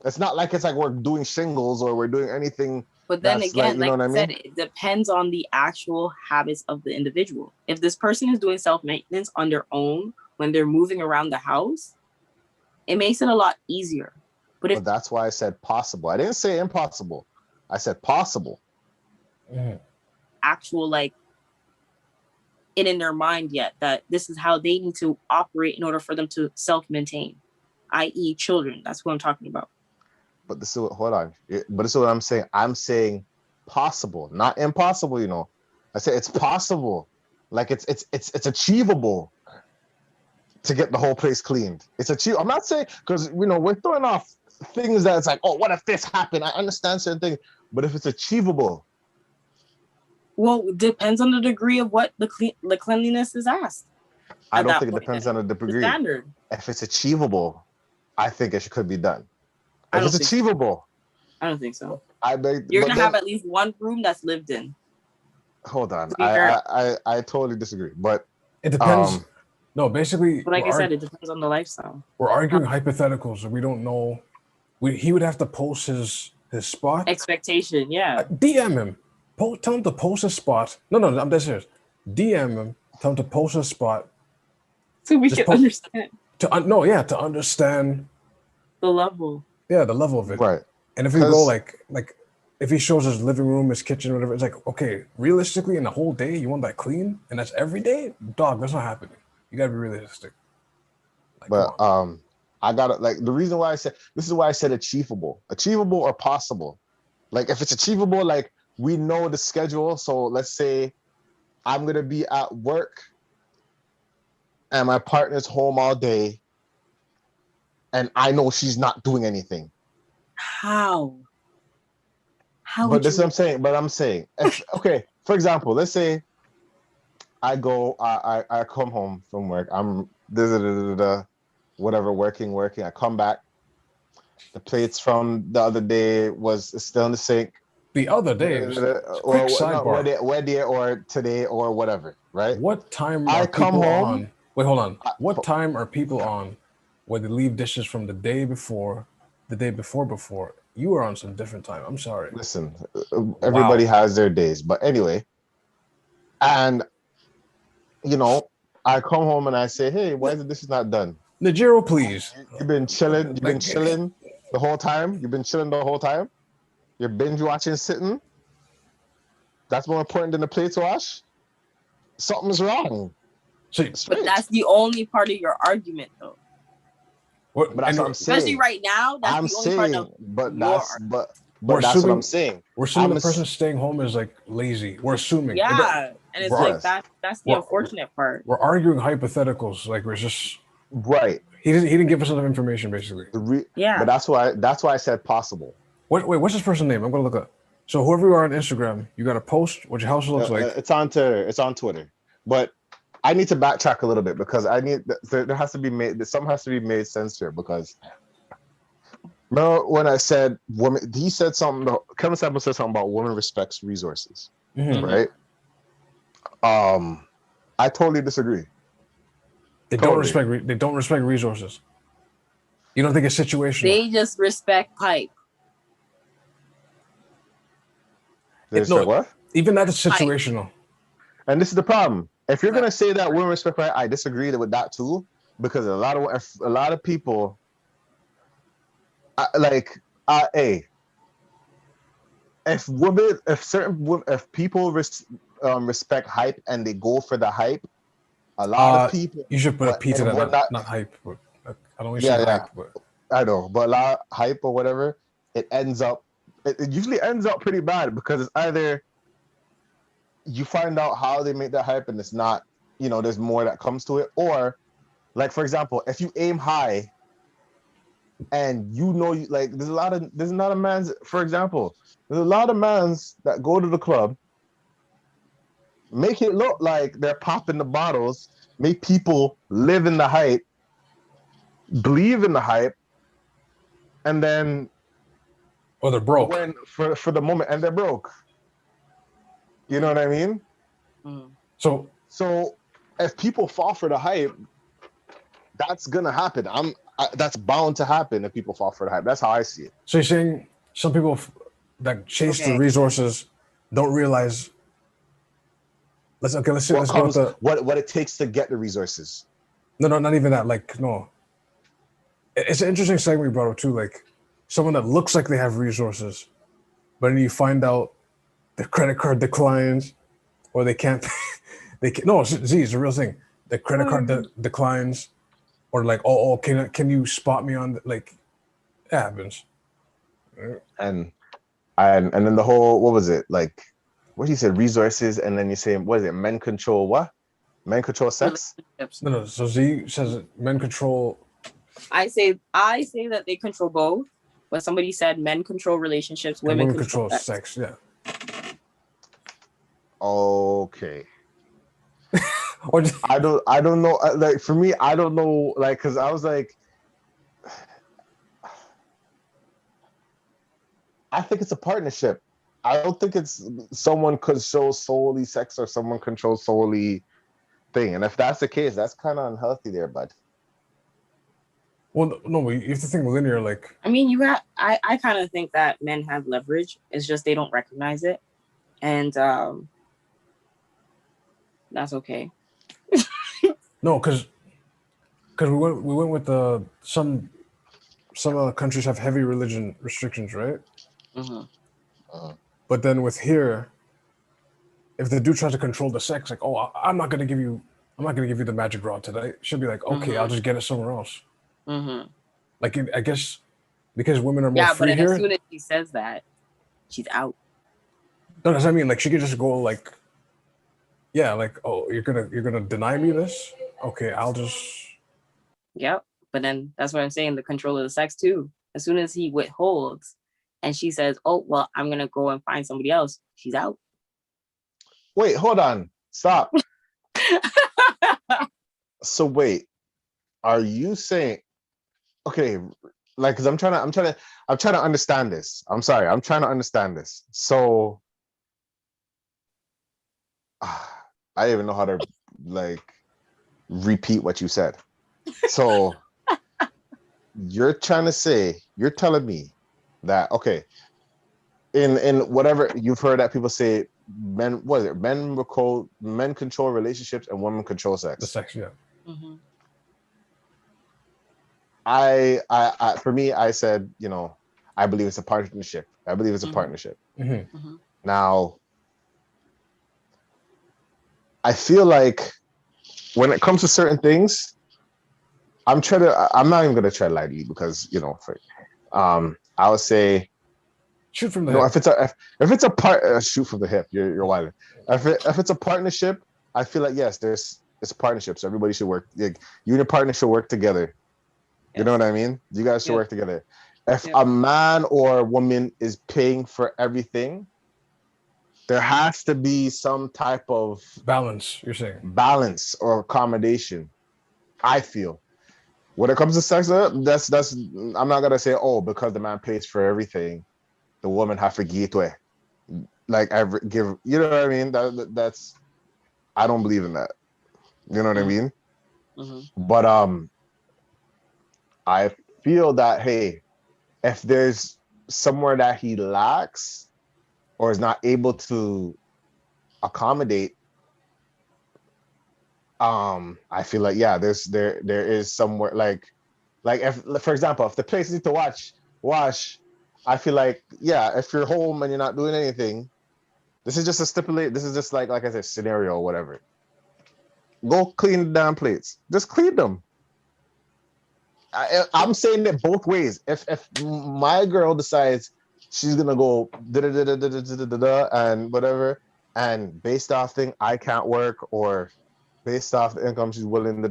It's not like it's like we're doing shingles or we're doing anything. But then again, like I said, it depends on the actual habits of the individual. If this person is doing self-maintenance on their own when they're moving around the house, it makes it a lot easier. But that's why I said possible. I didn't say impossible. I said possible. actual like in their mind yet that this is how they need to operate in order for them to self-maintain, i.e. children. That's what I'm talking about. But this is what, hold on. But this is what I'm saying. I'm saying possible, not impossible, you know. I say it's possible. Like it's achievable to get the whole place cleaned. It's achievable. I'm not saying, because you know, we're throwing off things that it's like, oh, what if this happened? I understand certain things, but if it's achievable. Well, it depends on the degree of what the cleanliness is asked. I don't think it depends on the degree. The standard. If it's achievable, I think it could be done. If it's achievable. I don't think so. You're gonna have at least one room that's lived in. Hold on. I totally disagree. But it depends. No, basically, but like I said, it depends on the lifestyle. We're arguing hypotheticals, and we don't know. He would have to post his spot. Expectation, yeah. DM him. Tell him to post his spot. No, I'm dead serious. DM him. Tell him to post his spot. So we can understand. To understand the level. Yeah, the level of it. Right. And if we go like if he shows his living room, his kitchen, whatever, it's like, okay, realistically, in the whole day, you want that clean, and that's every day? Dog, that's not happening. You gotta be realistic. Like, but I gotta like the reason why I said this is why I said achievable or possible. Like if it's achievable, like we know the schedule. So let's say I'm gonna be at work and my partner's home all day, and I know she's not doing anything. How? But this is what I'm saying. But I'm saying, okay. For example, let's say I go, I come home from work. I'm whatever, working. I come back. The plates from the other day was still in the sink. The other day, or where or today or whatever, right? What time are people on? Wait, hold on. What time are people on where they leave dishes from the day before? You are on some different time. I'm sorry. Listen, everybody has their days, but anyway, and you know, I come home and I say, "Hey, why is this not done?" Najiro, please. You've been chilling. You've been chilling the whole time. You're binge watching, sitting. That's more important than the plates wash. Something's wrong. But that's the only part of your argument, though. But that's what I'm saying. Especially right now, that's the only part of but that's what I'm saying. We're assuming the person staying home is like lazy. We're assuming. Yeah, and it's like that's the unfortunate part. We're arguing hypotheticals, like we're just right. He didn't give us enough information, basically. Yeah. But that's why I said possible. Wait, what's this person's name? I'm gonna look up. So whoever you are on Instagram, you got to post what your house looks like. It's on Twitter. But I need to backtrack a little bit because there has to be something has to be made sense here, because remember when I said woman, he said something, Kevin Samuel said something about women respects resources, right? I totally disagree. They don't respect resources. You don't think it's situational? They just respect pipe. What? Even that is situational. And this is the problem. If you're gonna say that women respect pipe, I disagree with that too, because a lot of people, if people respect hype and they go for the hype, a lot of people. You should put a P to that, not hype. But I don't usually hype, but I know, but a lot of hype or whatever, it usually ends up pretty bad, because it's either you find out how they make that hype and it's not, there's more that comes to it, or like, for example, if you aim high and there's a lot of mans, for example, there's a lot of mans that go to the club, make it look like they're popping the bottles, make people live in the hype, believe in the hype, and then they're broke for the moment, and they're broke. You know what I mean? Mm. So if people fall for the hype, that's gonna happen. That's bound to happen if people fall for the hype. That's how I see it. So you're saying some people that chase the resources don't realize. Let's go what it takes to get the resources. No, not even that. Like, no. It's an interesting segment we brought up too. Like, someone that looks like they have resources, but then you find out the credit card declines, or they can't. They can, no, Z is a real thing. The credit card declines, or like, oh, can you spot me on like, it happens. And then the whole, what was it like? What you said, resources, and then you say, what is it? Men control what? Men control sex? No. So Z says men control. I say that they control both, but somebody said men control relationships, women control sex. Yeah. Okay. Or just, I don't know. Like for me, I don't know. Like, cause I was like, I think it's a partnership. I don't think it's someone controls solely sex or someone controls solely thing. And if that's the case, that's kind of unhealthy there, bud. well, no, you have to think linear. Like, I mean, I kind of think that men have leverage. It's just they don't recognize it, and that's okay. no, because we went with some countries have heavy religion restrictions, right? Mm-hmm. But then with here, if the dude tries to control the sex, like, oh, I'm not gonna give you the magic rod today. She'll be like, okay, I'll just get it somewhere else. Mm-hmm. Like, I guess because women are more free but here. as soon as she says that, she's out. No, that's what I mean. Like, she could just go like, yeah, like, oh, you're gonna deny me this? Okay, I'll just. Yep. But then that's what I'm saying. The control of the sex too. As soon as he withholds, and she says, "Oh, well, I'm gonna go and find somebody else," she's out. Wait, hold on. Stop. So wait, are you saying, okay, like, cause I'm trying to understand this. I'm sorry, I'm trying to understand this. So I don't even know how to like repeat what you said. So you're telling me that, okay, in whatever you've heard that people say, men control relationships and women control sex. The sex, yeah. Mm-hmm. I for me, I said, I believe it's a partnership. I believe it's a partnership. Mm-hmm. Mm-hmm. Now, I feel like when it comes to certain things, I'm not even gonna try to lie to you because I would say shoot from the hip. If it's a part, shoot from the hip. You're wild. If it's a partnership, I feel like yes, it's a partnership. So everybody should work. Like, you and your partner should work together. Yes. You know what I mean? You guys should work together. If a man or a woman is paying for everything, there has to be some type of balance. You're saying balance or accommodation. I feel when it comes to sex, that's I'm not gonna say, oh, because the man pays for everything, the woman have to give it. Like, give, you know what I mean? That's I don't believe in that. You know what I mean? Mm-hmm. But I feel that, hey, if there's somewhere that he lacks or is not able to accommodate, I feel like, yeah, there is somewhere like if, for example, if the place needs to wash, I feel like, yeah, if you're home and you're not doing anything, this is just like I said, scenario or whatever. Go clean the damn plates. Just clean them. I'm saying it both ways. If my girl decides she's gonna go and whatever, and based off thing I can't work, or based off the income she's willing,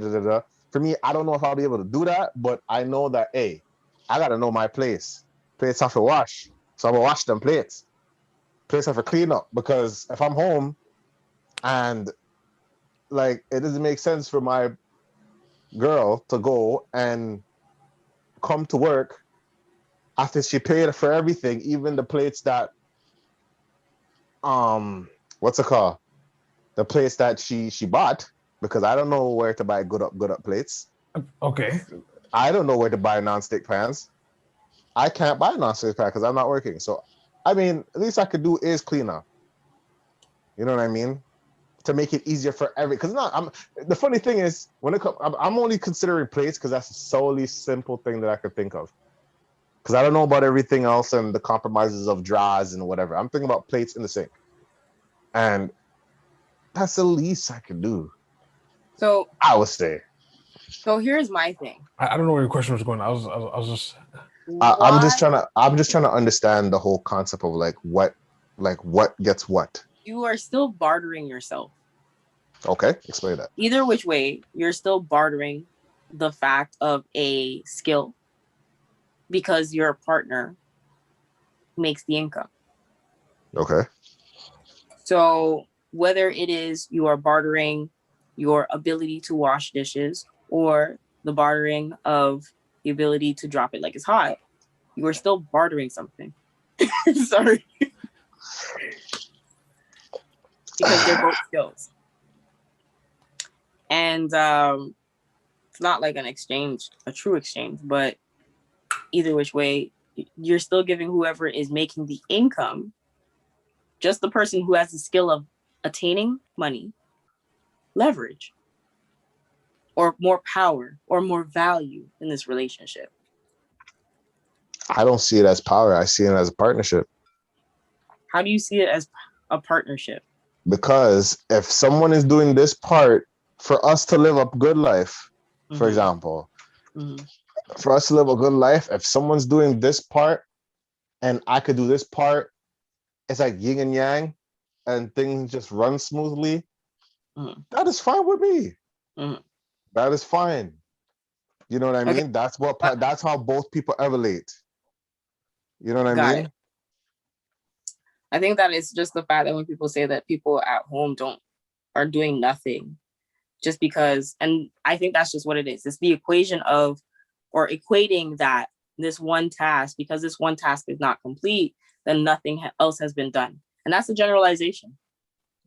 for me, I don't know if I'll be able to do that, but I know that, hey, I gotta know my place. Plates have to wash, so I'm gonna wash them plates. Plates have to clean up, because if I'm home and like it doesn't make sense for my girl to go and come to work after she paid for everything, even the plates that what's it called? The plates that she bought, because I don't know where to buy good up plates. Okay. I don't know where to buy non-stick pans. I can't buy non-stick pans because I'm not working. So I mean, at least I could do is clean up. You know what I mean? To make it easier for because the funny thing is, when it comes, I'm only considering plates because that's the solely simple thing that I could think of. Because I don't know about everything else and the compromises of drawers and whatever. I'm thinking about plates in the sink. And that's the least I can do. So I would say. So here's my thing. I don't know where your question was going. I was just. I'm just trying to understand the whole concept of like what gets what. You are still bartering yourself. Okay, explain that. Either which way, you're still bartering the fact of a skill because your partner makes the income. Okay. So whether it is you are bartering your ability to wash dishes or the bartering of the ability to drop it like it's hot, you are still bartering something. Sorry. Because they're both skills. And it's not like an exchange, a true exchange, but either which way, you're still giving whoever is making the income, just the person who has the skill of attaining money, leverage, or more power, or more value in this relationship. I don't see it as power. I see it as a partnership. How do you see it as a partnership? Because if someone is doing this part for us to live a good life, for example, for us to live a good life, if someone's doing this part and I could do this part, it's like yin and yang and things just run smoothly. That is fine with me. That is fine. You know what I mean? That's how both people elevate. You know what I mean? I think that it's just the fact that when people say that people at home are doing nothing just because, and I think that's just what it is. It's the equation of, or equating that this one task, because this one task is not complete, then nothing else has been done. And that's a generalization.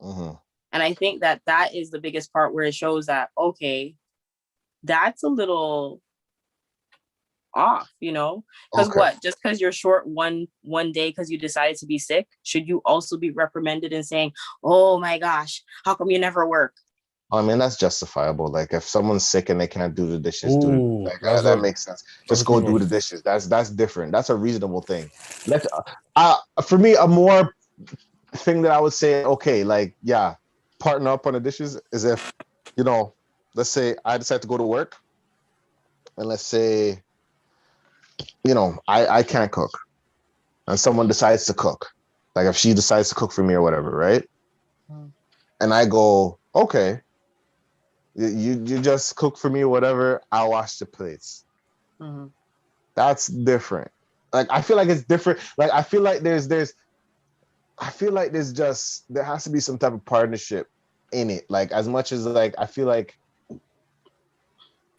And I think that is the biggest part where it shows that, okay, that's a little off, you know, because what, just because you're short one day because you decided to be sick, should you also be reprimanded and saying, oh my gosh, how come you never work? I mean, that's justifiable. Like if someone's sick and they can't do the dishes, that makes sense. Just go do the dishes. That's different. That's a reasonable thing. For me, a more thing that I would say, okay, like, yeah, partner up on the dishes is if, you know, let's say I decide to go to work and let's say, you know, I can't cook and someone decides to cook. Like if she decides to cook for me or whatever, right? And I go, okay, you just cook for me or whatever, I'll wash the plates. That's different. Like I feel like it's different. Like I feel like there has to be some type of partnership in it. Like as much as like I feel like.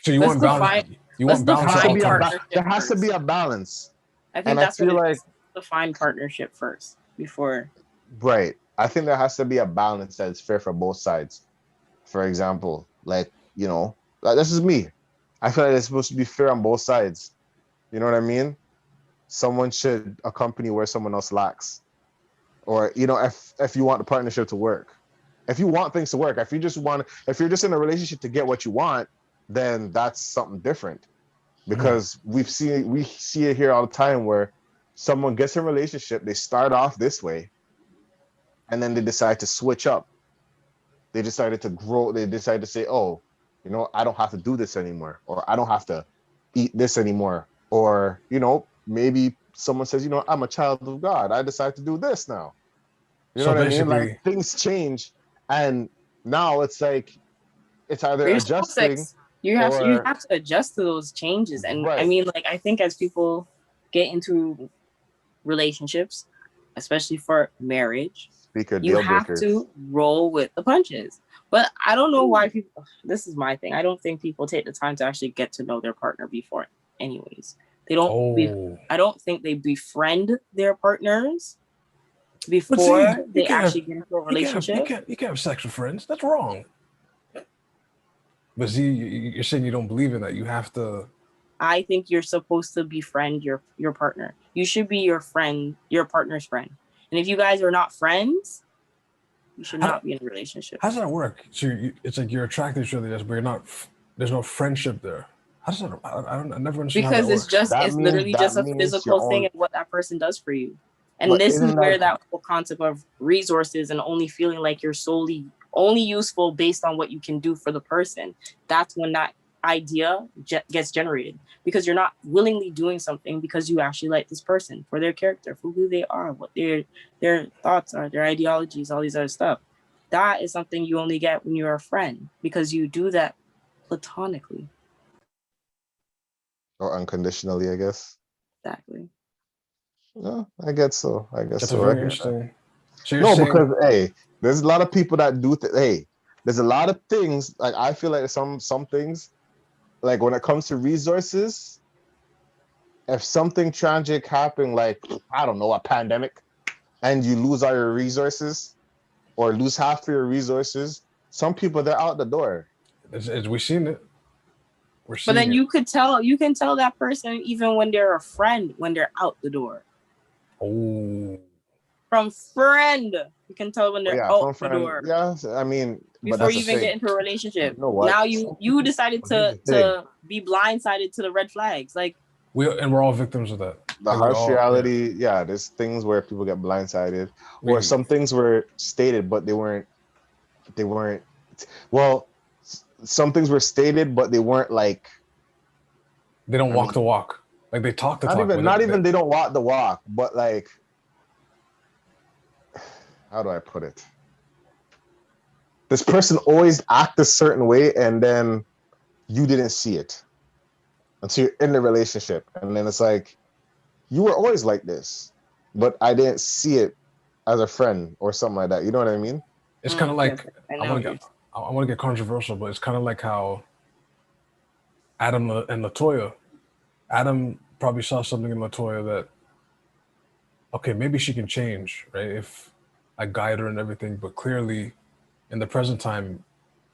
So you want balance? You want balance? There has to be a balance. I think that's what it is. Define partnership first before. Right. I think there has to be a balance that is fair for both sides. For example, like, you know, this is me. I feel like it's supposed to be fair on both sides. You know what I mean? Someone should accompany where someone else lacks. Or, you know, if you want the partnership to work. If you want things to work, if you're just in a relationship to get what you want, then that's something different. Because we see it here all the time where someone gets in a relationship, they start off this way, and then they decide to switch up. They decided to grow. They decided to say, oh, you know, I don't have to do this anymore, or I don't have to eat this anymore. Or, you know, maybe someone says, you know, I'm a child of God. I decide to do this now. You know what I mean? Like things change. And now it's like, it's either adjusting. You have to adjust to those changes. And I mean, like, I think as people get into relationships, especially for marriage, you have to roll with the punches. But I don't know why people, this is my thing. I don't think people take the time to actually get to know their partner before anyways. They don't, I don't think they befriend their partners before they actually get into a relationship. You can't have sex with friends. That's wrong. But see, you're saying you don't believe in that. You have to. I think you're supposed to befriend your partner. You should be your friend, your partner's friend. And if you guys are not friends, you should not be in a relationship. How does that work? So it's like you're attracted to each other, but you're not. There's no friendship there. How does that? I never understand. Because it's literally just a physical thing and what that person does for you. And this is where that whole concept of resources and only feeling like you're solely only useful based on what you can do for the person, that's when that idea gets generated, because you're not willingly doing something because you actually like this person for their character, for who they are, what their thoughts are, their ideologies, all these other stuff. That is something you only get when you're a friend, because you do that platonically. Or unconditionally, I guess. Exactly. No, I guess so. That's a very interesting. So you're saying, because hey, there's a lot of people that do there's a lot of things, like I feel like some things, like when it comes to resources, if something tragic happened, like I don't know, a pandemic, and you lose all your resources or lose half of your resources, some people, they're out the door. As we've seen it. But then you can tell that person even when they're a friend, when they're out the door. Oh. From friend, you can tell when they're out the door. Yeah, I mean, before you even get into a relationship. You know what? Now you decided to be blindsided to the red flags. Like we're all victims of that. The harsh reality, there's things where people get blindsided, or some things were stated but they weren't. Well, some things were stated but they weren't like. They don't walk the walk. Like they talk the talk. Not even they don't walk the walk, but like, how do I put it? This person always act a certain way, and then you didn't see it until you're in the relationship, and then it's like, you were always like this, but I didn't see it as a friend or something like that. You know what I mean? It's kind of like, I want to get controversial, but it's kind of like how Adam and LaToya. Adam probably saw something in LaToya that, okay, maybe she can change, right? If I guide her and everything, but clearly in the present time,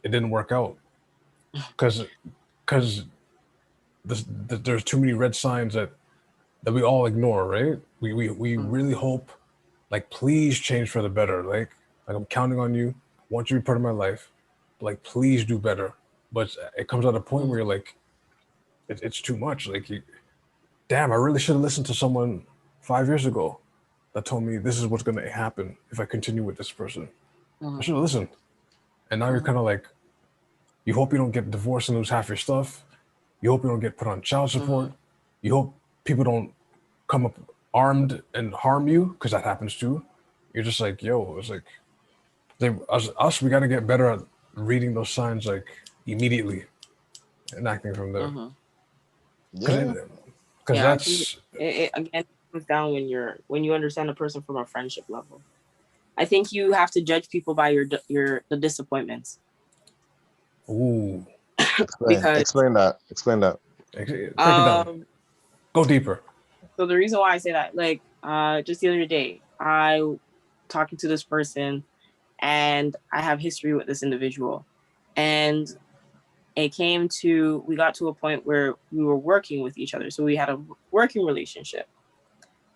it didn't work out because there's too many red signs that we all ignore, right? We really hope, like, please change for the better. Like I'm counting on you. I want you to be part of my life. Like, please do better. But it comes at a point where you're like, it's too much. Like, damn, I really should have listened to someone 5 years ago that told me this is what's going to happen if I continue with this person. I should have listened. And now you're kind of like, you hope you don't get divorced and lose half your stuff. You hope you don't get put on child support. You hope people don't come up armed and harm you, because that happens too. You're just like, yo, it's like, we got to get better at reading those signs like immediately and acting from there. Because that's it again comes down when you understand a person from a friendship level. I think you have to judge people by the disappointments. Ooh. Explain that. Break it down. Go deeper. So the reason why I say that, like, just the other day, I talking to this person, and I have history with this individual, and we got to a point where we were working with each other. So we had a working relationship.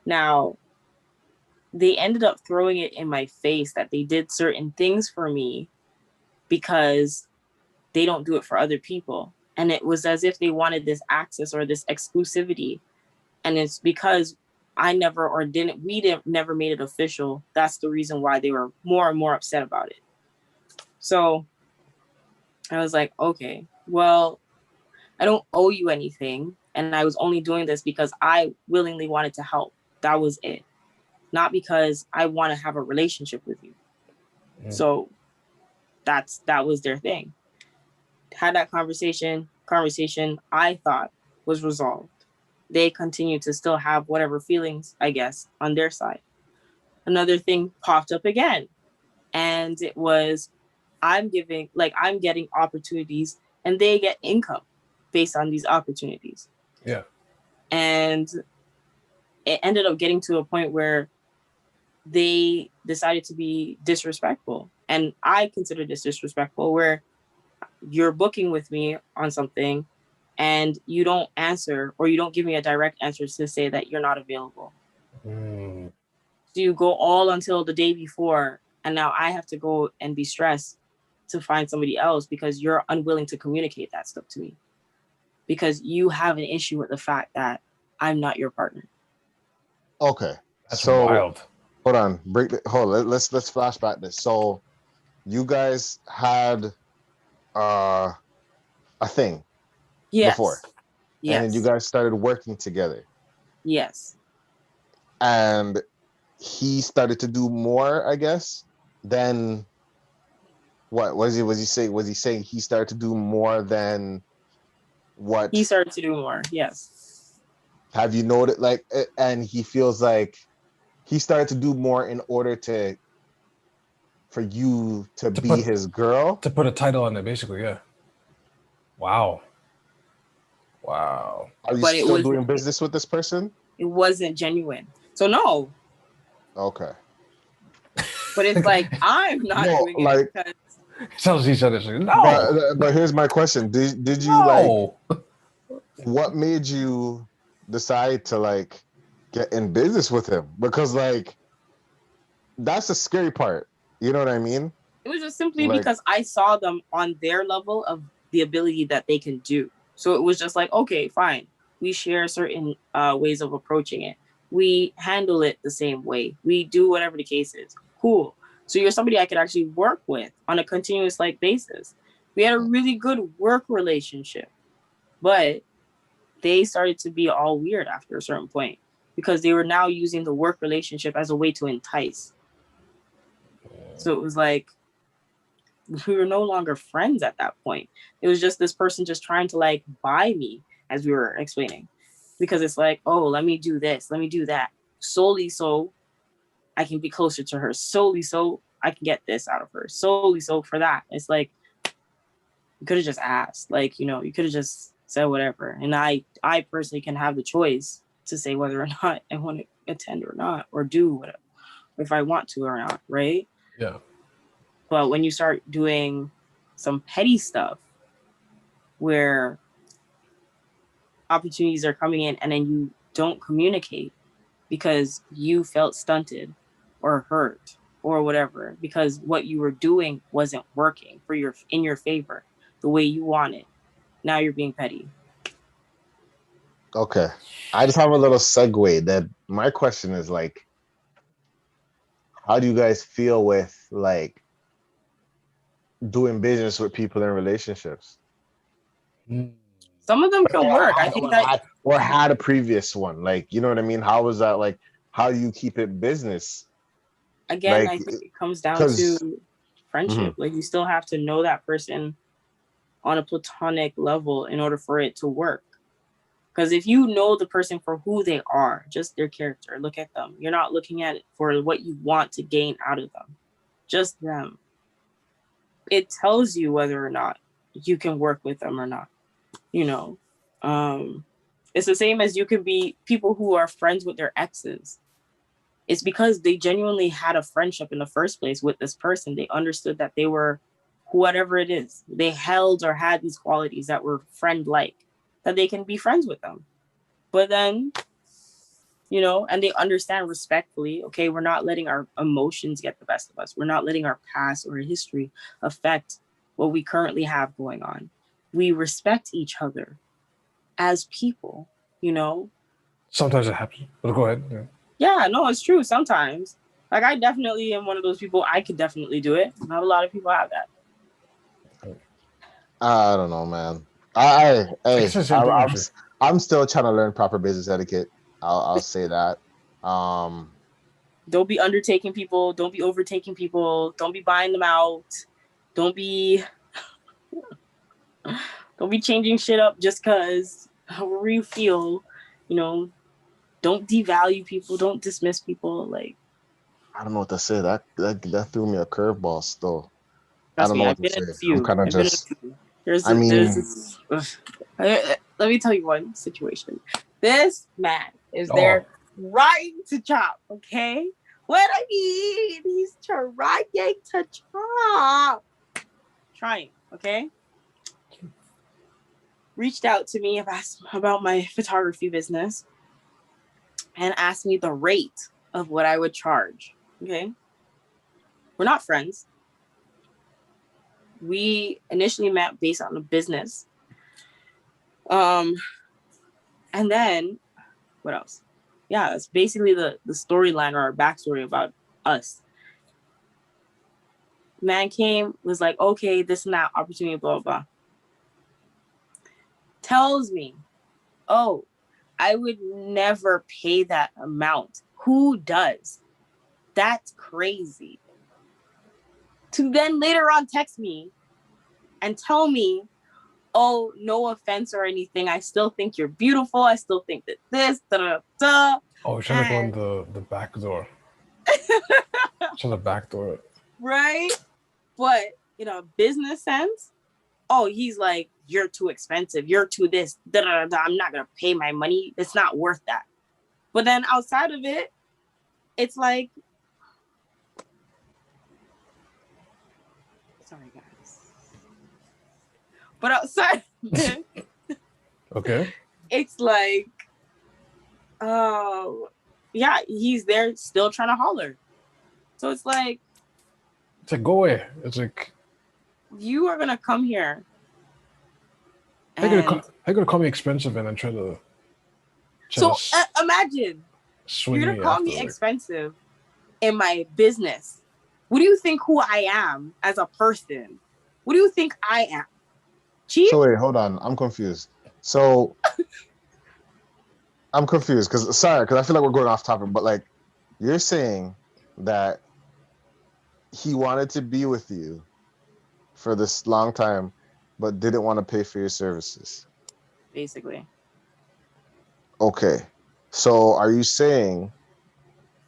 Now, they ended up throwing it in my face that they did certain things for me because they don't do it for other people. And it was as if they wanted this access or this exclusivity. And it's because we never made it official. That's the reason why they were more and more upset about it. So I was like, okay, well, I don't owe you anything. And I was only doing this because I willingly wanted to help. That was it. Not because I want to have a relationship with you. So that was their thing. Had that conversation I thought was resolved. They continue to still have whatever feelings, I guess, on their side. Another thing popped up again. And it was, I'm getting opportunities and they get income based on these opportunities. Yeah. And it ended up getting to a point where they decided to be disrespectful. And I consider this disrespectful, where you're booking with me on something and you don't answer, or you don't give me a direct answer to say that you're not available. So you go all until the day before, and now I have to go and be stressed to find somebody else because you're unwilling to communicate that stuff to me, because you have an issue with the fact that I'm not your partner. Okay. That's wild. Hold on. Let's flashback this. So you guys had a thing before, and then you guys started working together. Yes. And he started to do more, I guess, than what was he saying he started to do more than what he started to do more? Yes. Have you noticed, like, and he feels like he started to do more in order for you to be his girl, to put a title on it, basically. Yeah. Wow. Are you still doing business with this person? It wasn't genuine, so no. Okay. But it's like I'm not doing it because tells each other. No. But here's my question: Did you like? What made you decide to like get in business with him? Because like that's the scary part. You know what I mean? It was just simply because I saw them on their level of the ability that they can do. So it was just like, okay, fine. We share certain ways of approaching it. We handle it the same way. We do whatever the case is. Cool. So you're somebody I could actually work with on a continuous basis. We had a really good work relationship, but they started to be all weird after a certain point because they were now using the work relationship as a way to entice. So it was like, we were no longer friends at that point. It was just this person just trying to buy me, as we were explaining, because it's like, oh, let me do this, let me do that, solely so I can be closer to her, solely so I can get this out of her, solely so for that. It's like, you could have just asked, you could have just said whatever. And I personally can have the choice to say whether or not I want to attend or not, or do whatever, if I want to or not, right? Yeah. But when you start doing some petty stuff where opportunities are coming in and then you don't communicate because you felt stunted or hurt or whatever, because what you were doing wasn't working in your favor the way you want it, now you're being petty. Okay. I just have a little segue that my question is how do you guys feel with doing business with people in relationships? Some of them can work. I think had a previous one. You know what I mean? How was that how do you keep it business? Again, I think it comes down to friendship. Mm-hmm. You still have to know that person on a platonic level in order for it to work. Because if you know the person for who they are, just their character, look at them. You're not looking at it for what you want to gain out of them. Just them. It tells you whether or not you can work with them or not. It's the same as you could be people who are friends with their exes. It's because they genuinely had a friendship in the first place with this person. They understood that they were whatever it is. They held or had these qualities that were friend-like, that they can be friends with them. But then, and they understand respectfully, okay, we're not letting our emotions get the best of us. We're not letting our past or history affect what we currently have going on. We respect each other as people, Sometimes it happens, but go ahead. Yeah, no, it's true. Sometimes. I definitely am one of those people. I could definitely do it. Not a lot of people have that. I don't know, man. I'm still trying to learn proper business etiquette. I'll say that. Don't be undertaking people. Don't be overtaking people. Don't be buying them out. Don't be changing shit up just because however you feel. Don't devalue people. Don't dismiss people. I don't know what to say. That threw me a curveball still. I don't know what to say. I'm kind of just. Let me tell you one situation. This man is there trying to chop. Okay, what I mean, he's trying to chop. Trying. Okay. Reached out to me about my photography business and asked me the rate of what I would charge. Okay. We're not friends. We initially met based on the business. And then what else? Yeah, it's basically the storyline or our backstory about us. Man came, was like, okay, this and that opportunity, blah, blah, blah. Tells me, oh, I would never pay that amount. Who does? That's crazy. To then later on text me and tell me, oh, no offense or anything, I still think you're beautiful. I still think that this, da-da-da. Oh, trying to go in the back door. To the back door. Right? But in a business sense, oh, he's like, you're too expensive. You're too this. Da-da-da-da. I'm not going to pay my money. It's not worth that. But then outside of it, it's like, sorry, guys. But outside of it, okay. It's like, yeah, he's there still trying to holler. So it's like go away. It's like, you are gonna come here. How you gonna call me expensive and then try to imagine swing you're gonna call me expensive in my business. What do you think who I am as a person? What do you think I am? Cheap? So wait, hold on. I'm confused. So I'm confused because I feel like we're going off topic, but like you're saying that he wanted to be with you for this long time, but didn't want to pay for your services. Basically. Okay. So are you saying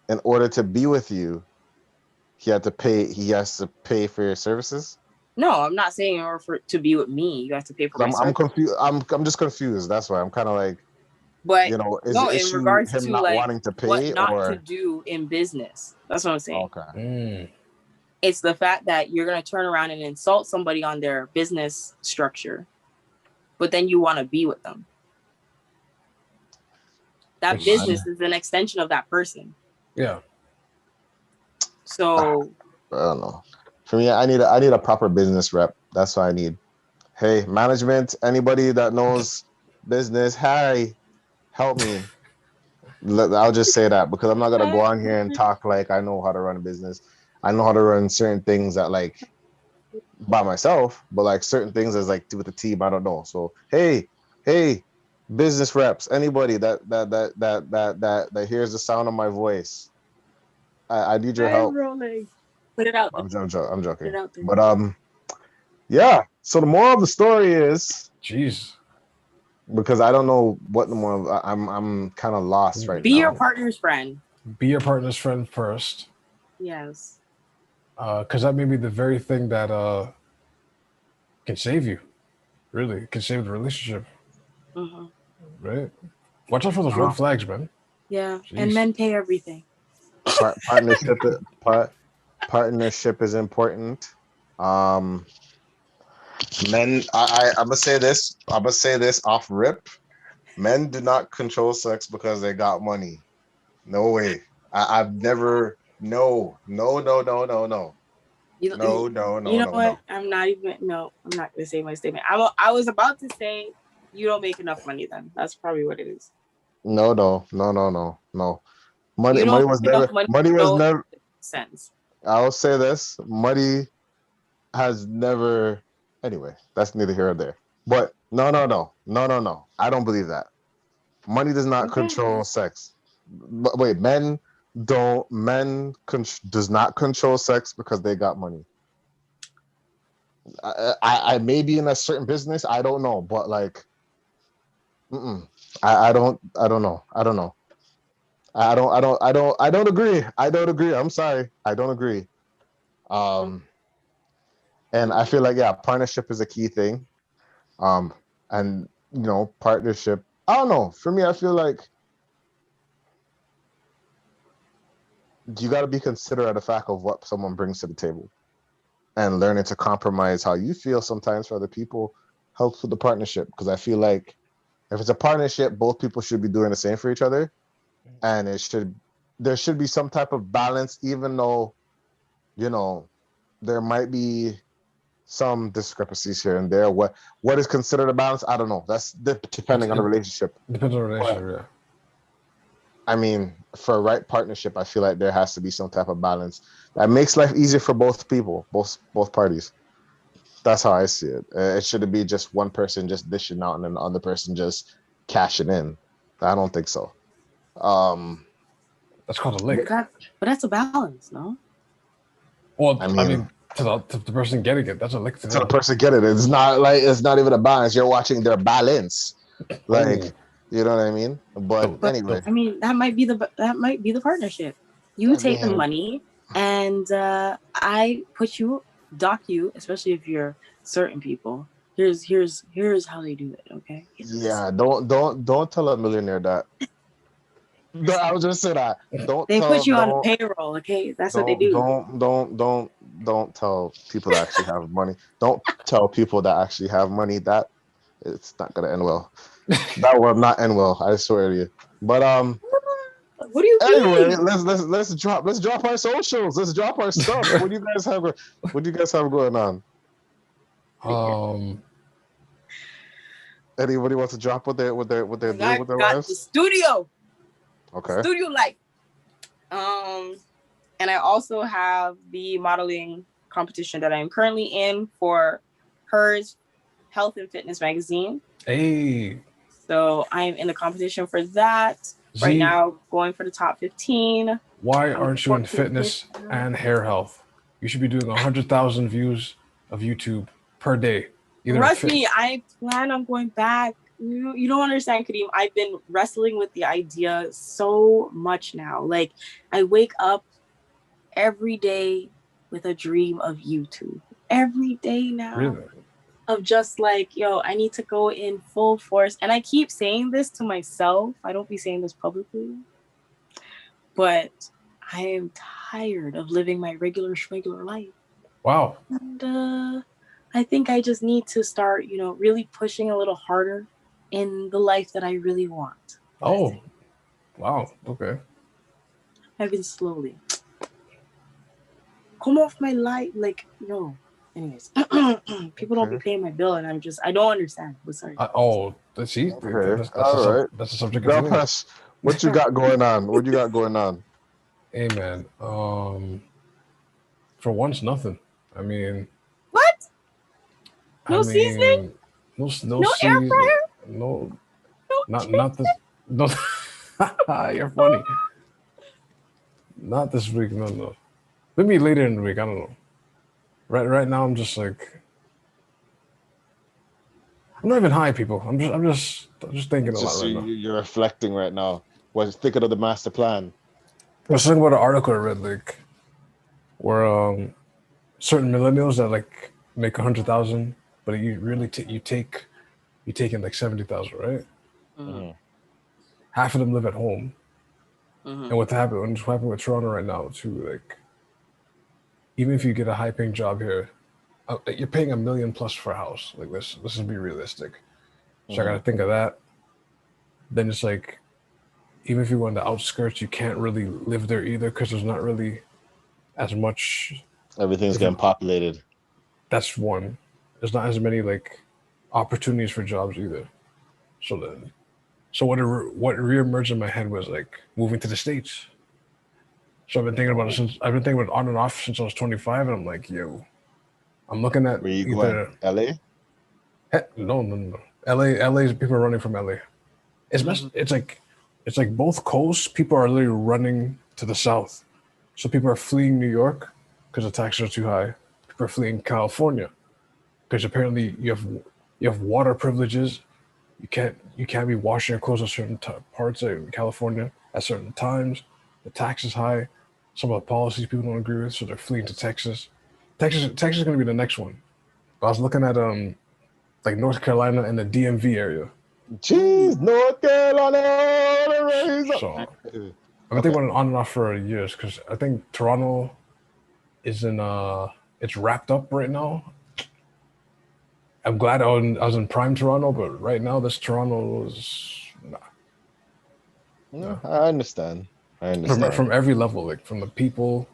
in order to be with you, he has to pay for your services? No, I'm not saying in order to be with me, you have to pay for my services. I'm confused. I'm just confused. That's why I'm kind of like, but you know, is no, the in issue regards him to not like wanting to pay what not or to do in business. That's what I'm saying. Okay. It's the fact that you're gonna turn around and insult somebody on their business structure, but then you want to be with them. That business is an extension of that person. Yeah. So I don't know. For me, I need a proper business rep. That's what I need. Hey, management, anybody that knows business, Harry, help me. I'll just say that because I'm not gonna go on here and talk like I know how to run a business. I know how to run certain things that like by myself, but like certain things as like with the team, I don't know. So hey, business reps, anybody that hears the sound of my voice, I need your help. Put it out. I'm joking. Put it out there. But yeah. So the moral of the story is, jeez, because I don't know what the moral. I'm kind of lost right now. Be your partner's friend. Be your partner's friend first. Yes. Because that may be the very thing that can save you. Really, can save the relationship. Mm-hmm. Right. Watch out for those red flags, man. Yeah, jeez. And men pay everything. Partnership is important. Men, I'm gonna say this. Off rip. Men do not control sex because they got money. No way. I've never. No. You know what? I'm not gonna say my statement. I was about to say you don't make enough money. Then that's probably what it is. No. Money was never sense. I'll say this. Money has never. Anyway, that's neither here or there. But no. I don't believe that. Money does not control sex. But wait, men does not control sex because they got money. I may be in a certain business. I don't know, but like, I don't know. I don't agree. I'm sorry. I don't agree. And I feel like, yeah, partnership is a key thing. And you know, partnership, I don't know. For me, I feel like you got to be considerate of the fact of what someone brings to the table, and learning to compromise how you feel sometimes for other people helps with the partnership. Because I feel like if it's a partnership, both people should be doing the same for each other, and there should be some type of balance, even though, you know, there might be some discrepancies here and there. What is considered a balance? I don't know. That's depending on the relationship. Depends on the relationship, yeah. I mean, for a right partnership, I feel like there has to be some type of balance that makes life easier for both people, both parties. That's how I see it. It shouldn't be just one person just dishing out and then the other person just cashing in. I don't think so. That's called a lick. But that's a balance, no? Well, I mean to the person getting it, that's a lick to the person getting it. It's not even a balance. You're watching their balance. Like, you know what I mean? But anyway. I mean, that might be the partnership. You take the money and I dock you, especially if you're certain people. Here's how they do it, okay? Yeah, don't tell a millionaire that. I was just saying that. They put you on payroll, okay? That's what they do. Don't tell people that actually have money. Don't tell people that actually have money that it's not gonna end well. That will not end well, I swear to you. But what do you anyway, mean? let's drop our socials. Let's drop our stuff. What do you guys have going on? Anybody wants to drop what they're doing with their lives? The studio. Okay. Studio life. And I also have the modeling competition that I'm currently in for Hers Health and Fitness magazine. Hey. So I'm in the competition for that right now, going for the top 15. Why aren't you in fitness and hair health? You should be doing 100,000 views of YouTube per day. Trust me, I plan on going back. You don't understand, Kadeem. I've been wrestling with the idea so much now. Like, I wake up every day with a dream of YouTube. Every day now. Really? Of just like, yo, I need to go in full force. And I keep saying this to myself. I don't be saying this publicly. But I am tired of living my regular life. Wow. And I think I just need to start, really pushing a little harder in the life that I really want. Oh, wow. Okay. I've been slowly. Come off my life. Like, no. Anyways, people don't be paying my bill, and I don't understand. But sorry. See? Okay. That's a subject. What you got going on? What you got going on? Hey, man. For once, nothing. I mean. What? No seasoning? No air fryer? No. Not this. No. You're funny. Not this week. No. Maybe later in the week. I don't know. Right now, I'm just like. I'm not even high, people. I'm just thinking a lot right now. You're reflecting right now. Was thinking of the master plan. I was thinking about an article I read, like, where certain millennials that like make 100,000, but you really you take in like 70,000, right? Mm-hmm. Half of them live at home, and what's happening with Toronto right now too, like, even if you get a high-paying job here, you're paying $1 million plus for a house. Like, let's just be realistic. So I gotta think of that. Then it's like, even if you go on the outskirts, you can't really live there either because there's not really as much. Everything's getting populated. That's one. There's not as many like opportunities for jobs either. So what reemerged in my head was like moving to the States. So I've been thinking about it I've been thinking about it on and off since I was 25, and I'm like, yo, I'm looking at where you going? LA? No. LA's people are running from LA. It's like both coasts, people are literally running to the south. So people are fleeing New York because the taxes are too high. People are fleeing California because apparently you have water privileges. You can't be washing your clothes at certain parts of California at certain times. The tax is high. Some of the policies people don't agree with, so they're fleeing to Texas. Texas is going to be the next one. I was looking at like North Carolina and the DMV area. Jeez, North Carolina. So I've been thinking about it on and off for years because I think Toronto is it's wrapped up right now. I'm glad I was in prime Toronto, but right now this Toronto is nah. I understand. From every level, like from the people,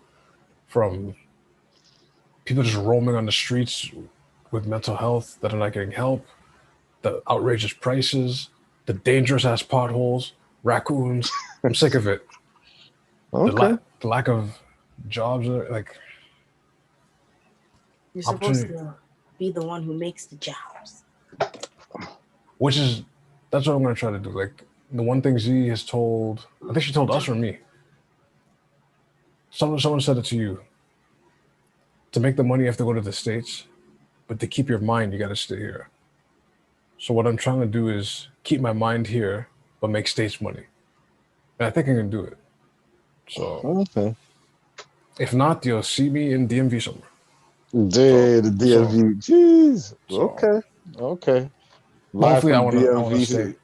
from people just roaming on the streets with mental health that are not getting help, the outrageous prices, the dangerous ass potholes, raccoons. I'm sick of it. Okay. The lack of jobs, like You're supposed to be the one who makes the jobs. That's what I'm gonna try to do. Like the one thing Z has told, I think she told us or me. Someone said it to you. To make the money, you have to go to the States, but to keep your mind, you got to stay here. So what I'm trying to do is keep my mind here, but make States money. And I think I can do it. So, if not, you'll see me in DMV somewhere. The DMV. Jeez. Okay. Live Hopefully, I want to DMV. stay.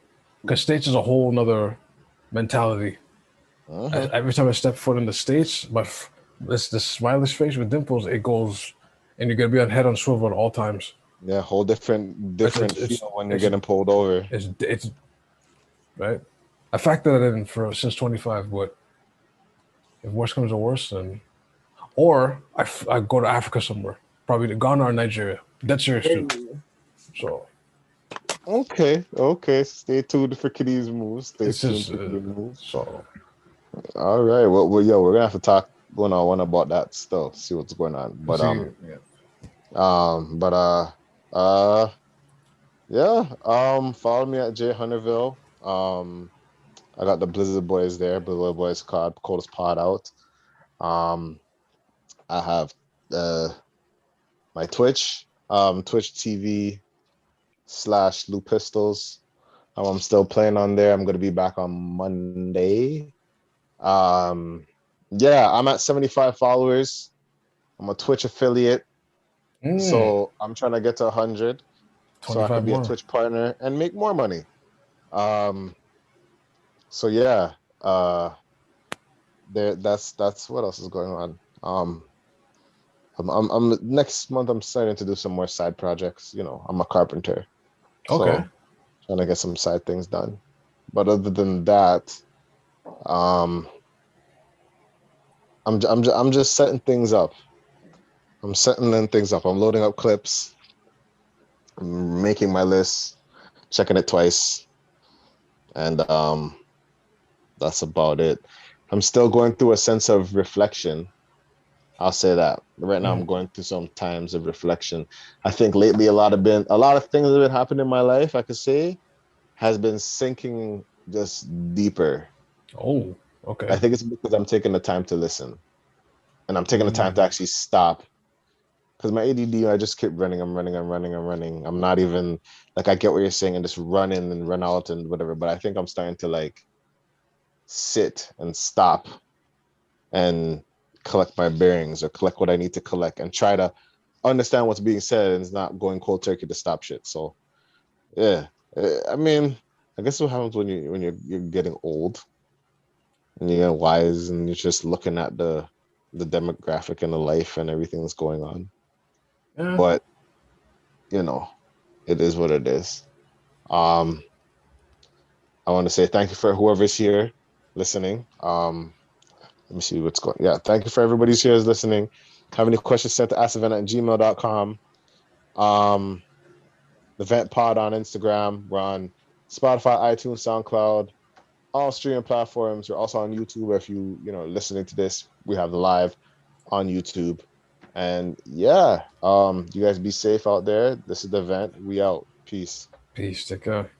Because States is a whole nother mentality. Every time I step foot in the States, this smiley face with dimples, it goes, and you're gonna be on head on swivel at all times. Yeah, whole different feel when you're getting pulled over. It's right. I factored that in since 25, but if worse comes to worse, then or I go to Africa somewhere, probably to Ghana or Nigeria. That's serious too. So okay. Stay tuned for Kitty's moves. So all right. Well, we're gonna have to talk one-on-one about that stuff. See what's going on. But follow me at J Hunterville. I got the Blizzard Boys there. Blizzard Boys coldest pod out. I have my Twitch, Twitch TV /Lou Pistols. I'm still playing on there. I'm gonna be back on Monday. I'm at 75 followers. I'm a Twitch affiliate. So I'm trying to get to 100 so I can be a Twitch partner and make more money. That's what else is going on. I'm next month I'm starting to do some more side projects. I'm a carpenter. Okay. So trying to get some side things done. But other than that, I'm just setting things up. I'm setting things up. I'm loading up clips. I'm making my list, checking it twice, and that's about it. I'm still going through a sense of reflection. I'll say that. Right now, I'm going through some times of reflection. I think lately a lot of things that have been happening in my life, I could say, has been sinking just deeper. Oh, okay. I think it's because I'm taking the time to listen, and I'm taking the time to actually stop. Because my ADD, I just keep running. I'm running. I'm not even I get what you're saying and just run in and run out and whatever. But I think I'm starting to sit and stop and collect my bearings or collect what I need to collect and try to understand what's being said and it's not going cold turkey to stop shit. So, yeah, I mean, I guess what happens when you're getting old and you get wise and you're just looking at the demographic and the life and everything that's going on. Yeah. But it is what it is. I want to say thank you for whoever's here listening. Let me see what's going on. Yeah, thank you for everybody here is listening. Have any questions, sent to askthevent@gmail.com. The Vent Pod on Instagram. We're on Spotify, iTunes, SoundCloud, all streaming platforms. We're also on YouTube. If you listening to this, we have the live on YouTube. And you guys be safe out there. This is The Vent. We out. Peace. Peace. Take care.